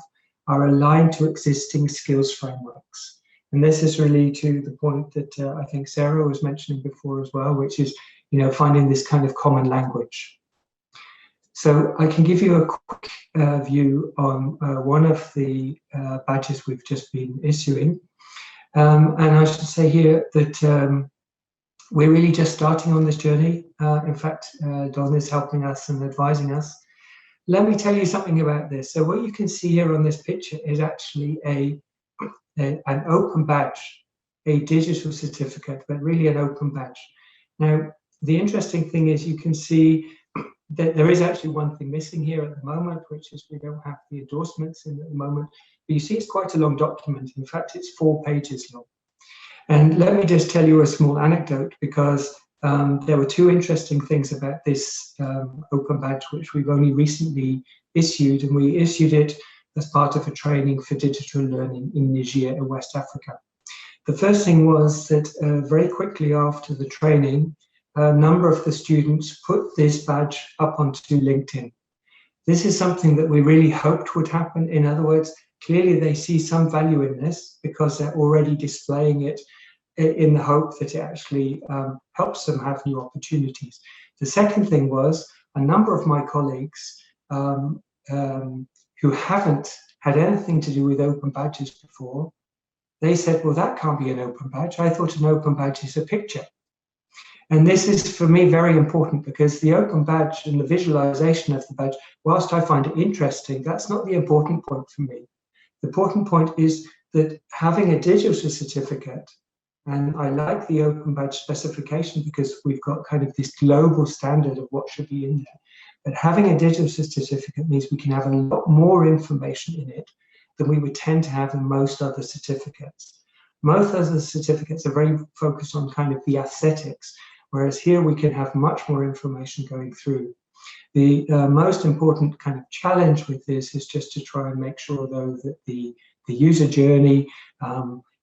are aligned to existing skills frameworks. And this is really to the point that I think Sarah was mentioning before as well, which is, finding this kind of common language. So I can give you a quick view on one of the badges we've just been issuing. And I should say here that we're really just starting on this journey. In fact, Don is helping us and advising us. Let me tell you something about this. So what you can see here on this picture is actually an open badge, a digital certificate, but really an open badge. Now, the interesting thing is you can see that there is actually one thing missing here at the moment, which is we don't have the endorsements in at the moment. But you see it's quite a long document. In fact, it's 4 pages long. And let me just tell you a small anecdote, because there were 2 interesting things about this open badge, which we've only recently issued, and we issued it as part of a training for digital learning in Niger in West Africa. The first thing was that very quickly after the training, a number of the students put this badge up onto LinkedIn. This is something that we really hoped would happen. In other words, clearly they see some value in this because they're already displaying it in the hope that it actually helps them have new opportunities. The second thing was a number of my colleagues who haven't had anything to do with open badges before, they said, well, that can't be an open badge. I thought an open badge is a picture. And this is, for me, very important, because the open badge and the visualization of the badge, whilst I find it interesting, that's not the important point for me. The important point is that having a digital certificate, and I like the open badge specification because we've got kind of this global standard of what should be in there. But having a digital certificate means we can have a lot more information in it than we would tend to have in most other certificates. Most other certificates are very focused on kind of the aesthetics, whereas here we can have much more information going through. The most important kind of challenge with this is just to try and make sure, though, that the user journey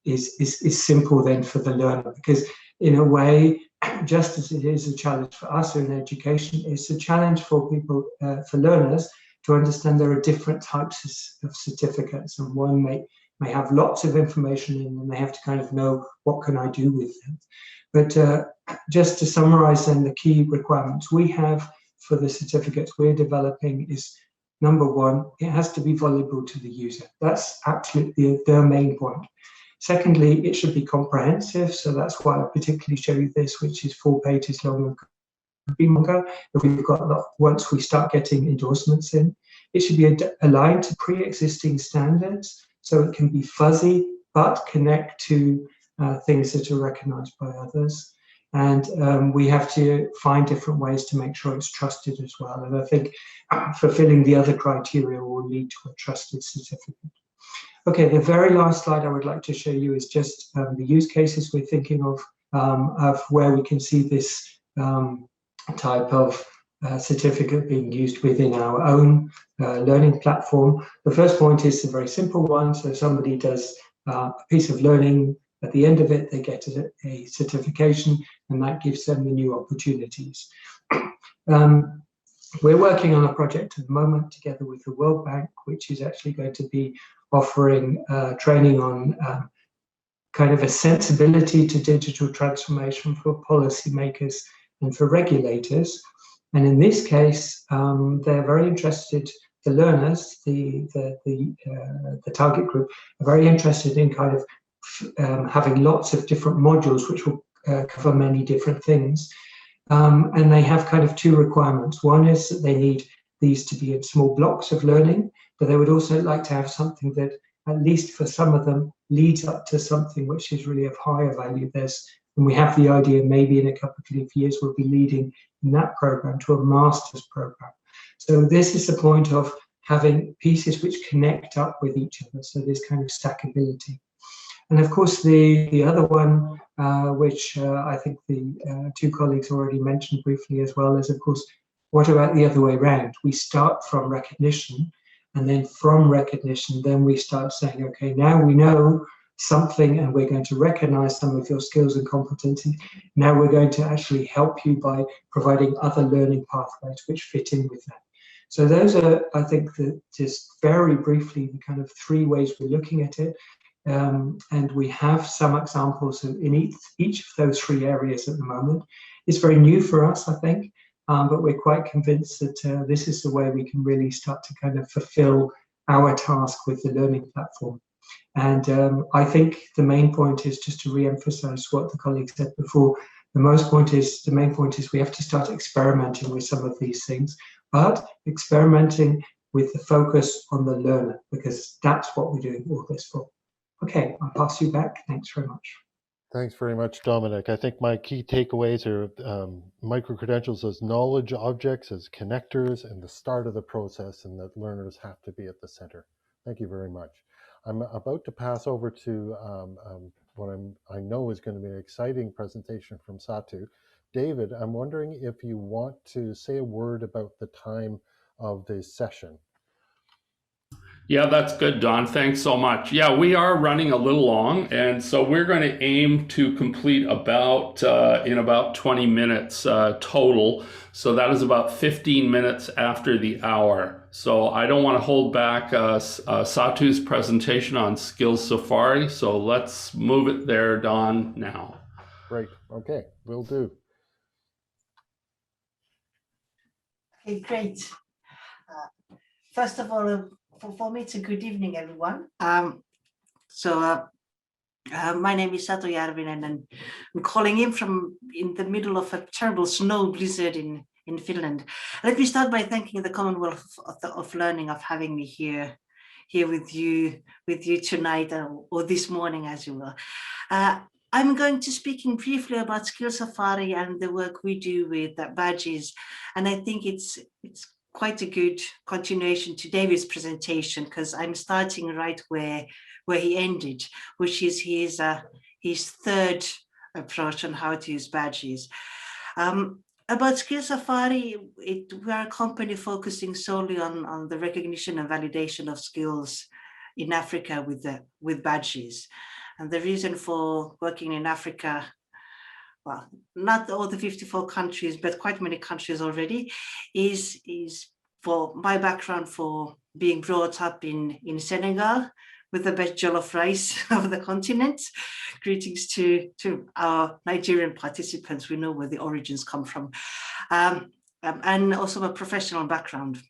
is simple then for the learner, because in a way, just as it is a challenge for us in education, it's a challenge for people, for learners, to understand there are different types of certificates, and one may have lots of information in, and they have to kind of know, what can I do with them? But just to summarize then, the key requirements we have for the certificates we're developing is, number one, it has to be valuable to the user. That's absolutely the main point. Secondly, it should be comprehensive, so that's why I particularly show you this, which is 4 pages long and could be longer if we've got once we start getting endorsements in. It should be aligned to pre-existing standards, so it can be fuzzy but connect to things that are recognized by others. And we have to find different ways to make sure it's trusted as well. And I think fulfilling the other criteria will lead to a trusted certificate. Okay, the very last slide I would like to show you is just the use cases we're thinking of where we can see this type of certificate being used within our own learning platform. The first point is a very simple one. So somebody does a piece of learning, at the end of it, they get a certification, and that gives them the new opportunities. We're working on a project at the moment together with the World Bank, which is actually going to be offering training on kind of a sensibility to digital transformation for policymakers and for regulators. And in this case, they're very interested, the learners, the target group, are very interested in kind of having lots of different modules which will cover many different things. And they have kind of two requirements. One is that they need these to be in small blocks of learning, but they would also like to have something that, at least for some of them, leads up to something which is really of higher value. And we have the idea maybe in a couple of years we'll be leading in that program to a master's program. So this is the point of having pieces which connect up with each other. So this kind of stackability. And of course, the other one, which I think the two colleagues already mentioned briefly as well, is of course, what about the other way around? We start from recognition, and then from recognition, then we start saying, okay, now we know something and we're going to recognize some of your skills and competencies. Now we're going to actually help you by providing other learning pathways which fit in with that. So those are, I think, just very briefly, the kind of three ways we're looking at it. And we have some examples in each of those three areas at the moment. It's very new for us, I think, but we're quite convinced that this is the way we can really start to kind of fulfill our task with the learning platform. And I think the main point is just to re-emphasize what the colleague said before. The main point is we have to start experimenting with some of these things, but experimenting with the focus on the learner, because that's what we're doing all this for. Okay, I'll pass you back. Thanks very much. Thanks very much, Dominic. I think my key takeaways are micro-credentials as knowledge objects, as connectors, and the start of the process, and that learners have to be at the center. Thank you very much. I'm about to pass over to what I know is going to be an exciting presentation from Satu. David, I'm wondering if you want to say a word about the time of the session. Yeah, that's good, Don. Thanks so much. Yeah, we are running a little long, and so we're going to aim to complete in about 20 minutes total. So that is about 15 minutes after the hour. So I don't want to hold back Satu's presentation on Skills Safari. So let's move it there, Don, now. Great. Okay, will do. Okay, great. First of all, for me, it's a good evening, everyone. My name is Satu Järvinen, and I'm calling in from in the middle of a terrible snow blizzard in Finland. Let me start by thanking the Commonwealth of Learning of having me here with you tonight or this morning, as you will. I'm going to speak briefly about Skills Safari and the work we do with badges, and I think it's quite a good continuation to David's presentation, because I'm starting right where he ended, which is his third approach on how to use badges. About Skills Safari, we are a company focusing solely on the recognition and validation of skills in Africa with badges. And the reason for working in Africa, well, not all the 54 countries, but quite many countries already, is for my background, for being brought up in Senegal with the best jollof rice of the continent. Greetings to our Nigerian participants. We know where the origins come from. And also a professional background.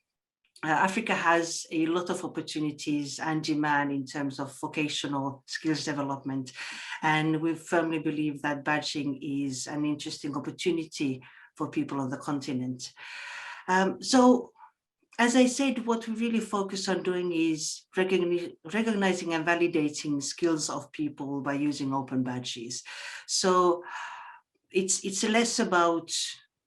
Africa has a lot of opportunities and demand in terms of vocational skills development. And we firmly believe that badging is an interesting opportunity for people on the continent. So, as I said, what we really focus on doing is recognizing and validating skills of people by using open badges. So it's less about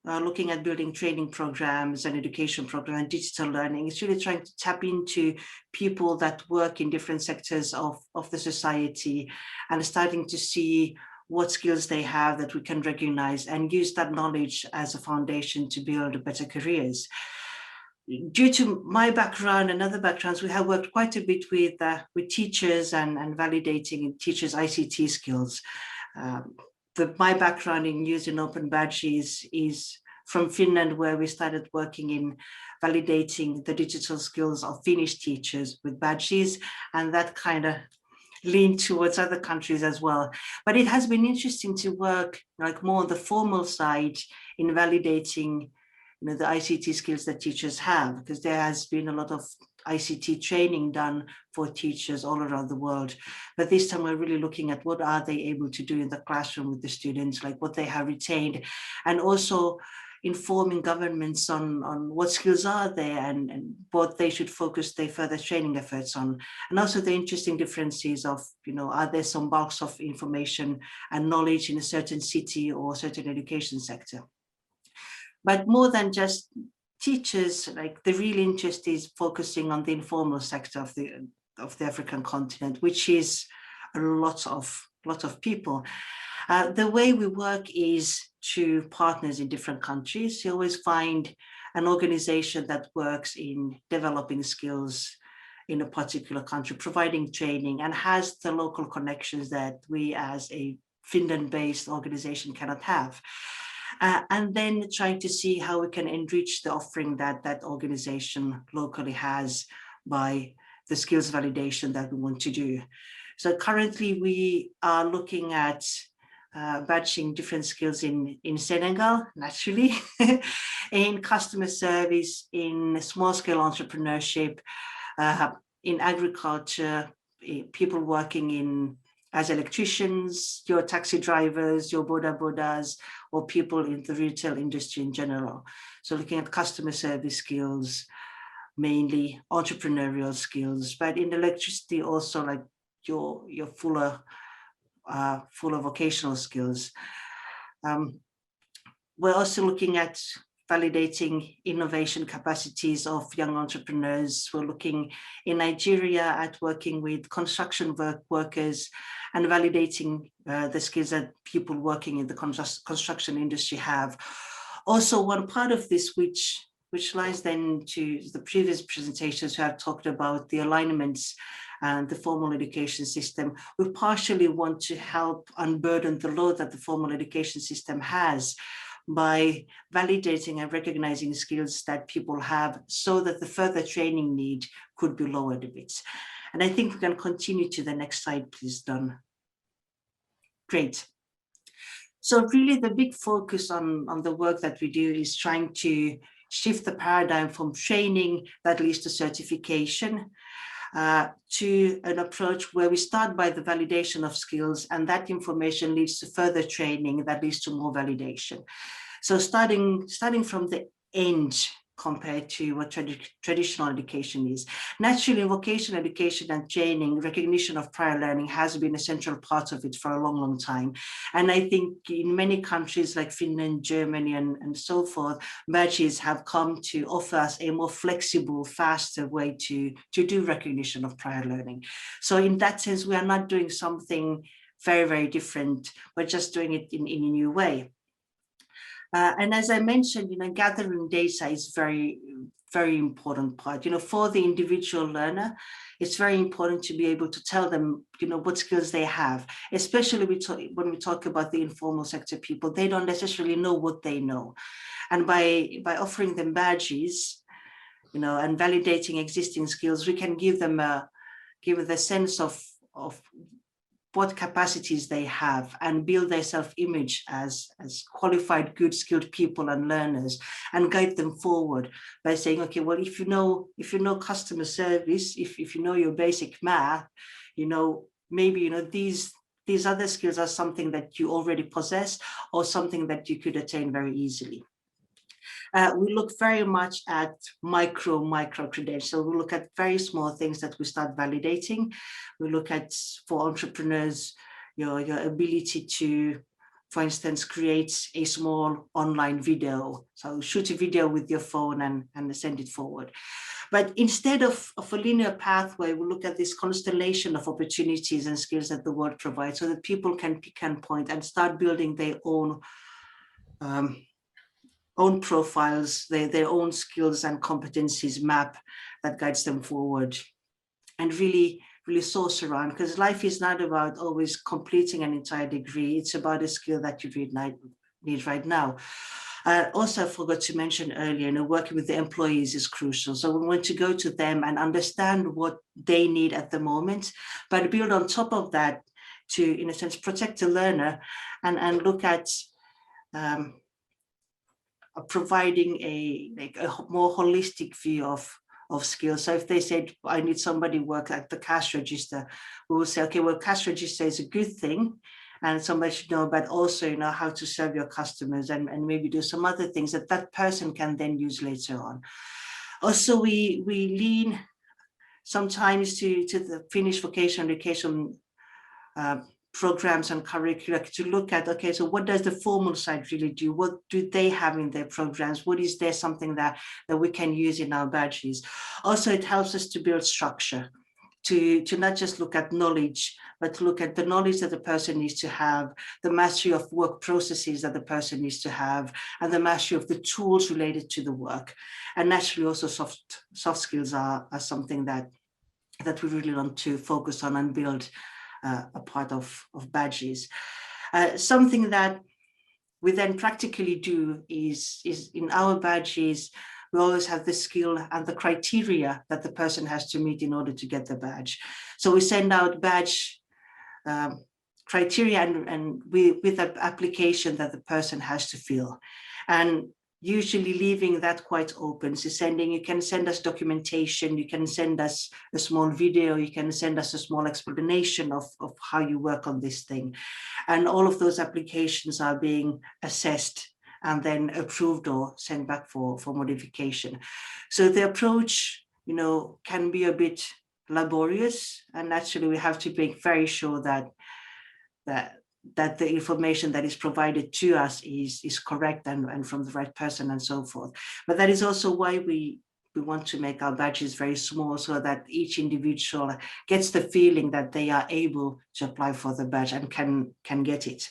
looking at building training programs and education programs and digital learning. It's really trying to tap into people that work in different sectors of the society and starting to see what skills they have that we can recognize and use that knowledge as a foundation to build better careers. Due to my background and other backgrounds, we have worked quite a bit with teachers and validating teachers' ICT skills. My background in using open badges is from Finland, where we started working in validating the digital skills of Finnish teachers with badges, and that kind of leaned towards other countries as well. But it has been interesting to work like more on the formal side in validating the ICT skills that teachers have, because there has been a lot of ICT training done for teachers all around the world. But this time we're really looking at what are they able to do in the classroom with the students, like what they have retained, and also informing governments on what skills are there and what they should focus their further training efforts on. And also the interesting differences of, are there some bulks of information and knowledge in a certain city or certain education sector. But more than just teachers, like the real interest is focusing on the informal sector of the African continent, which is a lot of people. The way we work is to partners in different countries. You always find an organization that works in developing skills in a particular country, providing training, and has the local connections that we as a Finland-based organization cannot have. And then trying to see how we can enrich the offering that that organization locally has by the skills validation that we want to do. So currently we are looking at badging different skills in Senegal, naturally, in customer service, in small-scale entrepreneurship, in agriculture, people working as electricians, your taxi drivers, your bodas, or people in the retail industry in general. So looking at customer service skills, mainly entrepreneurial skills, but in electricity also like your fuller vocational skills. We're also looking at validating innovation capacities of young entrepreneurs. We're looking in Nigeria at working with construction workers and validating the skills that people working in the construction industry have. Also, one part of this, which lies then to the previous presentations who have talked about the alignments and the formal education system, we partially want to help unburden the load that the formal education system has by validating and recognizing skills that people have so that the further training need could be lowered a bit. And I think we can continue to the next slide, please, Don. Great. So really the big focus on the work that we do is trying to shift the paradigm from training that leads to certification to an approach where we start by the validation of skills, and that information leads to further training that leads to more validation. So starting from the end compared to what traditional education is. Naturally, vocational education and training, recognition of prior learning has been a central part of it for a long, long time. And I think in many countries like Finland, Germany, and so forth, badges have come to offer us a more flexible, faster way to do recognition of prior learning. So in that sense, we are not doing something very, very different. We're just doing it in a new way. And as I mentioned, gathering data is very, very important part. For the individual learner, it's very important to be able to tell them, what skills they have, especially when we talk about the informal sector people. They don't necessarily know what they know. And by offering them badges, and validating existing skills, we can give them the sense of what capacities they have and build their self-image as qualified, good, skilled people and learners, and guide them forward by saying, okay, well, if you know customer service, if you know your basic math, maybe these other skills are something that you already possess or something that you could attain very easily. We look very much at micro credential. We look at very small things that we start validating. We look at, for entrepreneurs, your ability to for instance, creates a small online video. So shoot a video with your phone and send it forward. But instead of a linear pathway, we look at this constellation of opportunities and skills that the world provides so that people can pick and point and start building their own profiles, their own skills and competencies map that guides them forward. And really source around, because life is not about always completing an entire degree. It's about a skill that you really need right now. Also, I forgot to mention earlier, working with the employees is crucial. So we want to go to them and understand what they need at the moment, but build on top of that to, in a sense, protect the learner and look at providing a more holistic view of skills. So if they said, I need somebody work at the cash register, we will say, okay, well, cash register is a good thing, and somebody should know, but also how to serve your customers and maybe do some other things that person can then use later on. Also, we lean sometimes to the Finnish vocational education programs and curricula to look at, okay, so what does the formal side really do? What do they have in their programs? What is there something that we can use in our badges? Also, it helps us to build structure, to not just look at knowledge, but to look at the knowledge that the person needs to have, the mastery of work processes that the person needs to have, and the mastery of the tools related to the work. And naturally, also soft skills are something that we really want to focus on and build a part of badges. Something that we then practically do is in our badges, we always have the skill and the criteria that the person has to meet in order to get the badge. So we send out badge criteria and with an application that the person has to fill. And usually leaving that quite open. So you can send us documentation, you can send us a small video, you can send us a small explanation of how you work on this thing. And all of those applications are being assessed and then approved or sent back for modification. So the approach, can be a bit laborious, and naturally we have to be very sure that the information that is provided to us is correct and from the right person and so forth. But that is also why we want to make our badges very small, so that each individual gets the feeling that they are able to apply for the badge and can get it.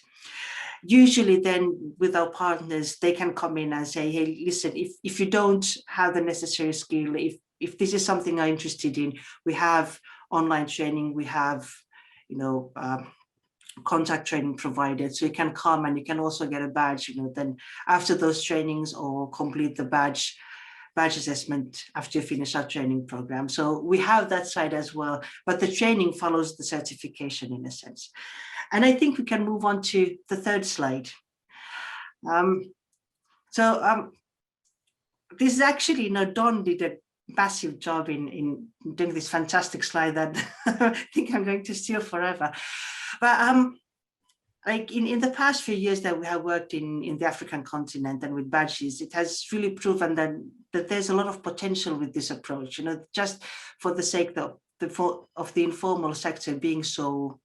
Usually then with our partners, they can come in and say, hey, listen, if you don't have the necessary skill, if this is something I'm interested in, we have online training, we have, contact training provided, so you can come and you can also get a badge, then after those trainings, or complete the badge assessment after you finish our training program. So we have that side as well, but the training follows the certification in a sense. And I think we can move on to the third slide. This is actually, Don did a massive job in doing this fantastic slide that I think I'm going to steal forever. But like in the past few years that we have worked in the African continent and with badges, it has really proven that there's a lot of potential with this approach, just for the sake of the informal sector being so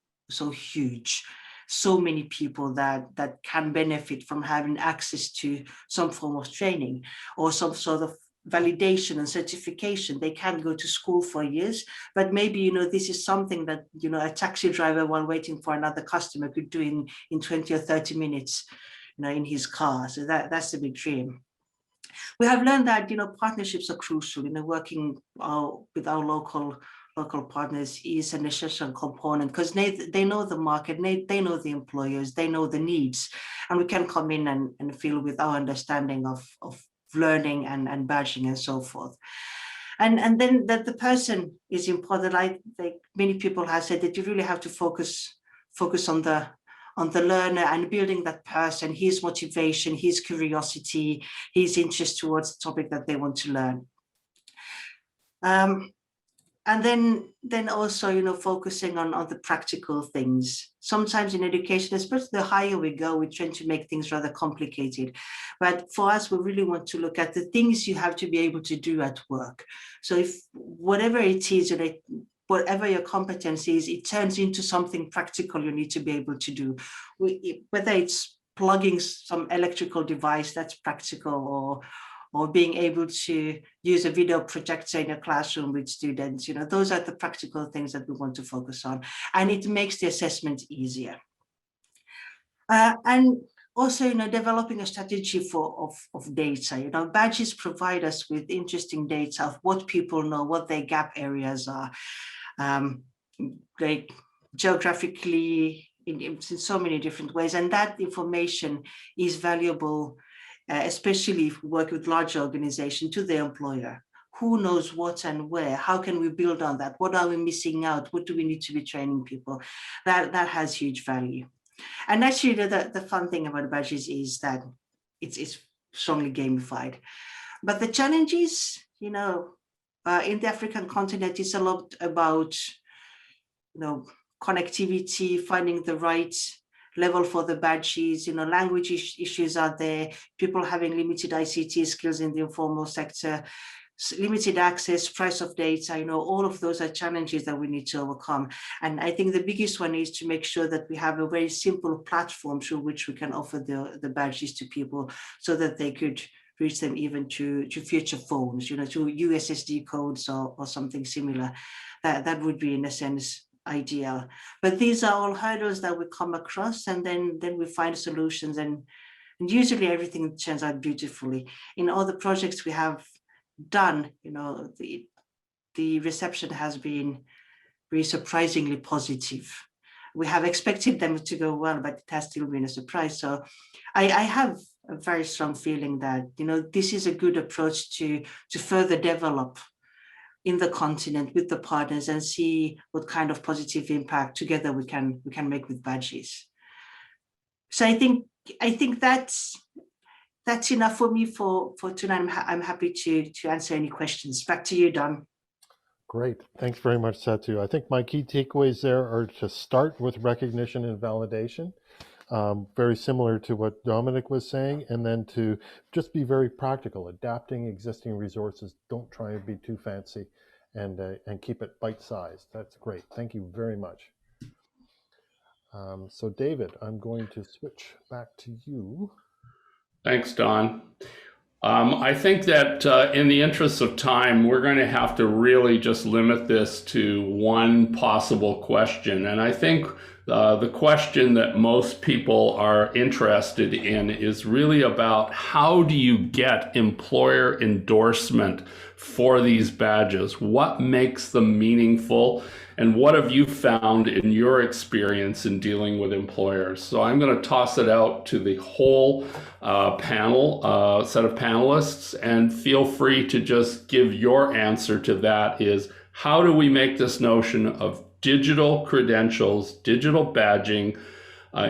huge, so many people that can benefit from having access to some form of training or some sort of validation and certification. They can go to school for years, but maybe this is something that a taxi driver while waiting for another customer could do in 20 or 30 minutes in his car. So that's a big dream. We have learned that partnerships are crucial. Working with our local partners is an essential component, because they know the market, they know the employers, they know the needs, and we can come in and fill with our understanding of learning and badging and so forth. And then that the person is important. Like many people have said, that you really have to focus on the learner and building that person, his motivation, his curiosity, his interest towards the topic that they want to learn. And then also, focusing on the practical things. Sometimes in education, especially the higher we go, we tend to make things rather complicated. But for us, we really want to look at the things you have to be able to do at work. So if whatever it is, whatever your competence is, it turns into something practical you need to be able to do. Whether it's plugging some electrical device that's practical, or being able to use a video projector in a classroom with students. Those are the practical things that we want to focus on, and it makes the assessment easier. And also, developing a strategy of data. Badges provide us with interesting data of what people know, what their gap areas are, like geographically, in so many different ways. And that information is valuable, especially if we work with large organizations, to the employer. Who knows what and where? How can we build on that? What are we missing out? What do we need to be training people? That has huge value. And actually, the fun thing about badges is that it's strongly gamified. But the challenges, in the African continent, is a lot about, connectivity, finding the right level for the badges. Language issues are there. People having limited ICT skills in the informal sector, limited access, price of data, all of those are challenges that we need to overcome. And I think the biggest one is to make sure that we have a very simple platform through which we can offer the badges to people, so that they could reach them even to future phones, to USSD codes or something similar. That would be, in a sense, ideal. But these are all hurdles that we come across, and then we find solutions, and usually everything turns out beautifully. In all the projects we have done, the reception has been very surprisingly positive. We have expected them to go well, but it has still been a surprise. So I have a very strong feeling that this is a good approach to further develop in the continent with the partners, and see what kind of positive impact together we can make with badges. So I think that's enough for me for tonight. I'm happy to answer any questions. Back to you, Don. Great. Thanks very much, Satu. I think my key takeaways there are to start with recognition and validation, very similar to what Dominic was saying, and then to just be very practical, adapting existing resources. Don't try and be too fancy, and keep it bite-sized. That's great. Thank you very much. So David, I'm going to switch back to you. Thanks, Don. I think that in the interest of time, we're going to have to really just limit this to one possible question. And I think the question that most people are interested in is really about, how do you get employer endorsement for these badges? What makes them meaningful? And what have you found in your experience in dealing with employers? So I'm going to toss it out to the whole panel, set of panelists, and feel free to just give your answer to that. Is, how do we make this notion of digital credentials, digital badging,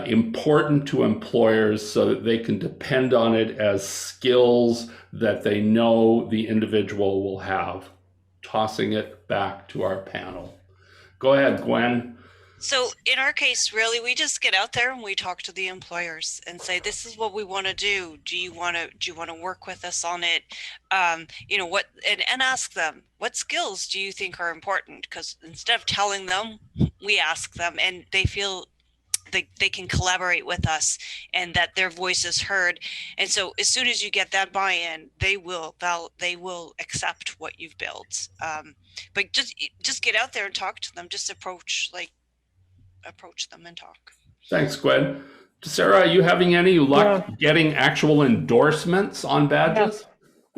important to employers, so that they can depend on it as skills that they know the individual will have? Tossing it back to our panel. Go ahead, Gwen. So in our case, really, we just get out there and we talk to the employers and say, this is what we want to do. Do you want to work with us on it? And ask them, what skills do you think are important? Because instead of telling them, we ask them, and they feel they can collaborate with us and that their voice is heard. And so as soon as you get that buy-in, they will accept what you've built. But just get out there and talk to them. Just approach them and talk. Thanks, Gwen. Sarah, are you having any luck getting actual endorsements on badges?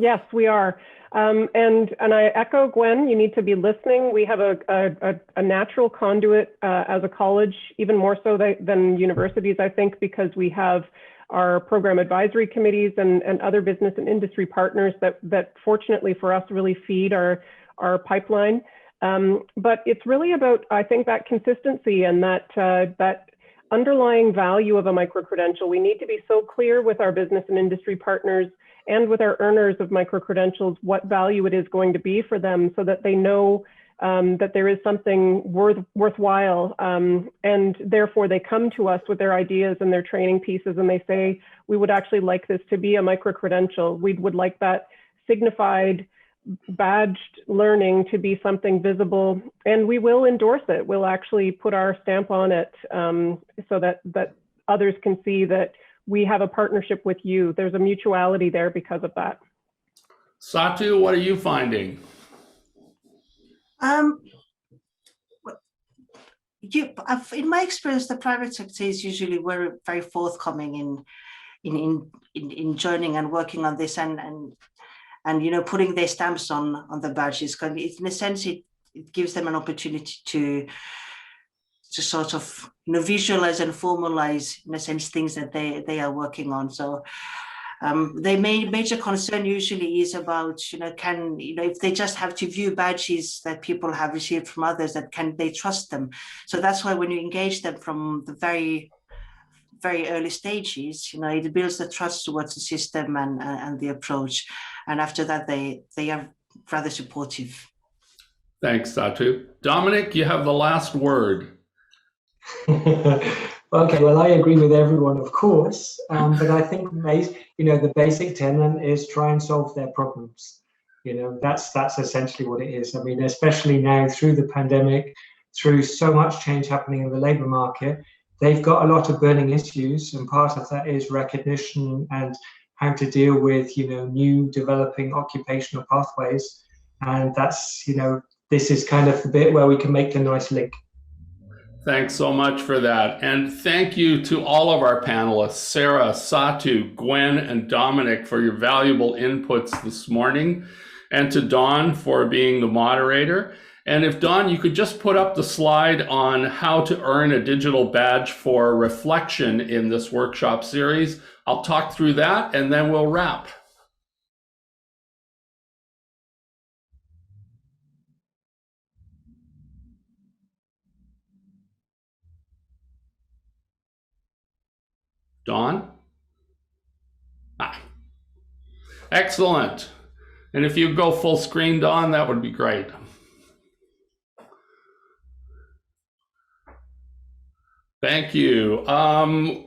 Yes, we are. And I echo Gwen, you need to be listening. We have a natural conduit as a college, even more so than universities, I think, because we have our program advisory committees and other business and industry partners that fortunately for us really feed our pipeline. But it's really about, I think, that consistency and that underlying value of a micro-credential. We need to be so clear with our business and industry partners and with our earners of micro-credentials what value it is going to be for them, so that they know that there is something worthwhile, and therefore they come to us with their ideas and their training pieces, and they say, we would actually like this to be a micro-credential. We would like that signified badged learning to be something visible, and we will endorse it. We'll actually put our stamp on it, so that others can see that we have a partnership with you. There's a mutuality there because of that. Satu, what are you finding? In my experience, the private sector is usually very forthcoming in joining and working on this and putting their stamps on the badges. In a sense, it gives them an opportunity to sort of visualize and formalize, in a sense, things that they are working on. So their major concern usually is about, if they just have to view badges that people have received from others, that can they trust them? So that's why when you engage them from the very, very early stages, it builds the trust towards the system and the approach. And after that, they are rather supportive. Thanks, Satu. Dominic, you have the last word. Okay, well, I agree with everyone, of course, but I think the basic tenet is try and solve their problems. That's essentially what it is. I mean, especially now through the pandemic, through so much change happening in the labour market, they've got a lot of burning issues, and part of that is recognition and how to deal with new developing occupational pathways, and that's this is kind of the bit where we can make the nice link. Thanks so much for that. And thank you to all of our panelists, Sarah, Satu, Gwen, and Dominic, for your valuable inputs this morning, and to Dawn for being the moderator. And if Dawn, you could just put up the slide on how to earn a digital badge for reflection in this workshop series. I'll talk through that and then we'll wrap. Dawn? Excellent. And if you go full screen, Dawn, that would be great. Thank you.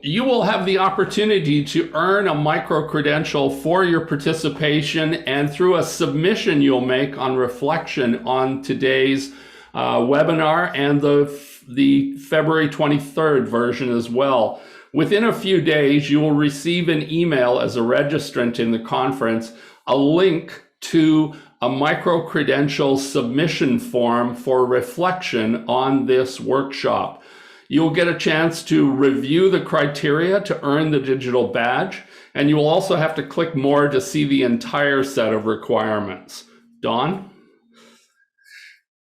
You will have the opportunity to earn a micro-credential for your participation and through a submission you'll make on reflection on today's webinar and the February 23rd version as well. Within a few days, you will receive an email as a registrant in the conference, a link to a micro-credential submission form for reflection on this workshop. You'll get a chance to review the criteria to earn the digital badge, and you will also have to click more to see the entire set of requirements. Dawn?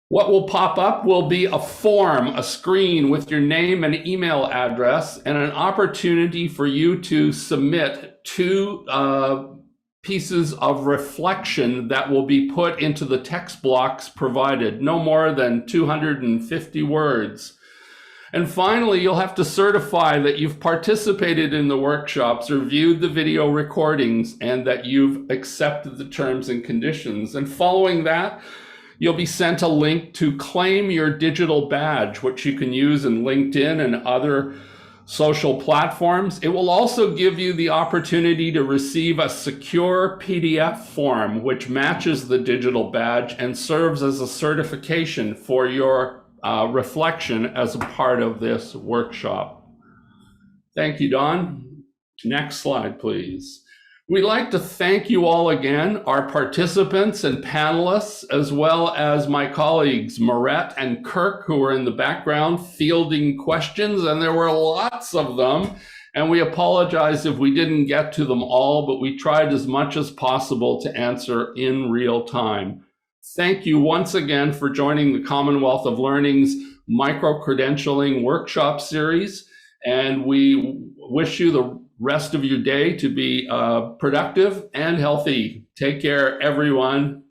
What will pop up will be a form, a screen with your name and email address, and an opportunity for you to submit 2 pieces of reflection that will be put into the text blocks provided, no more than 250 words. And finally, you'll have to certify that you've participated in the workshops or viewed the video recordings and that you've accepted the terms and conditions. And following that, you'll be sent a link to claim your digital badge, which you can use in LinkedIn and other social platforms. It will also give you the opportunity to receive a secure PDF form, which matches the digital badge and serves as a certification for your reflection as a part of this workshop. Thank you, Dawn. Next slide, please. We'd like to thank you all again, our participants and panelists, as well as my colleagues, Maurette and Kirk, who were in the background fielding questions, and there were lots of them. And we apologize if we didn't get to them all, but we tried as much as possible to answer in real time. Thank you once again for joining the Commonwealth of Learning's micro-credentialing workshop series. And we wish you the rest of your day to be productive and healthy. Take care, everyone.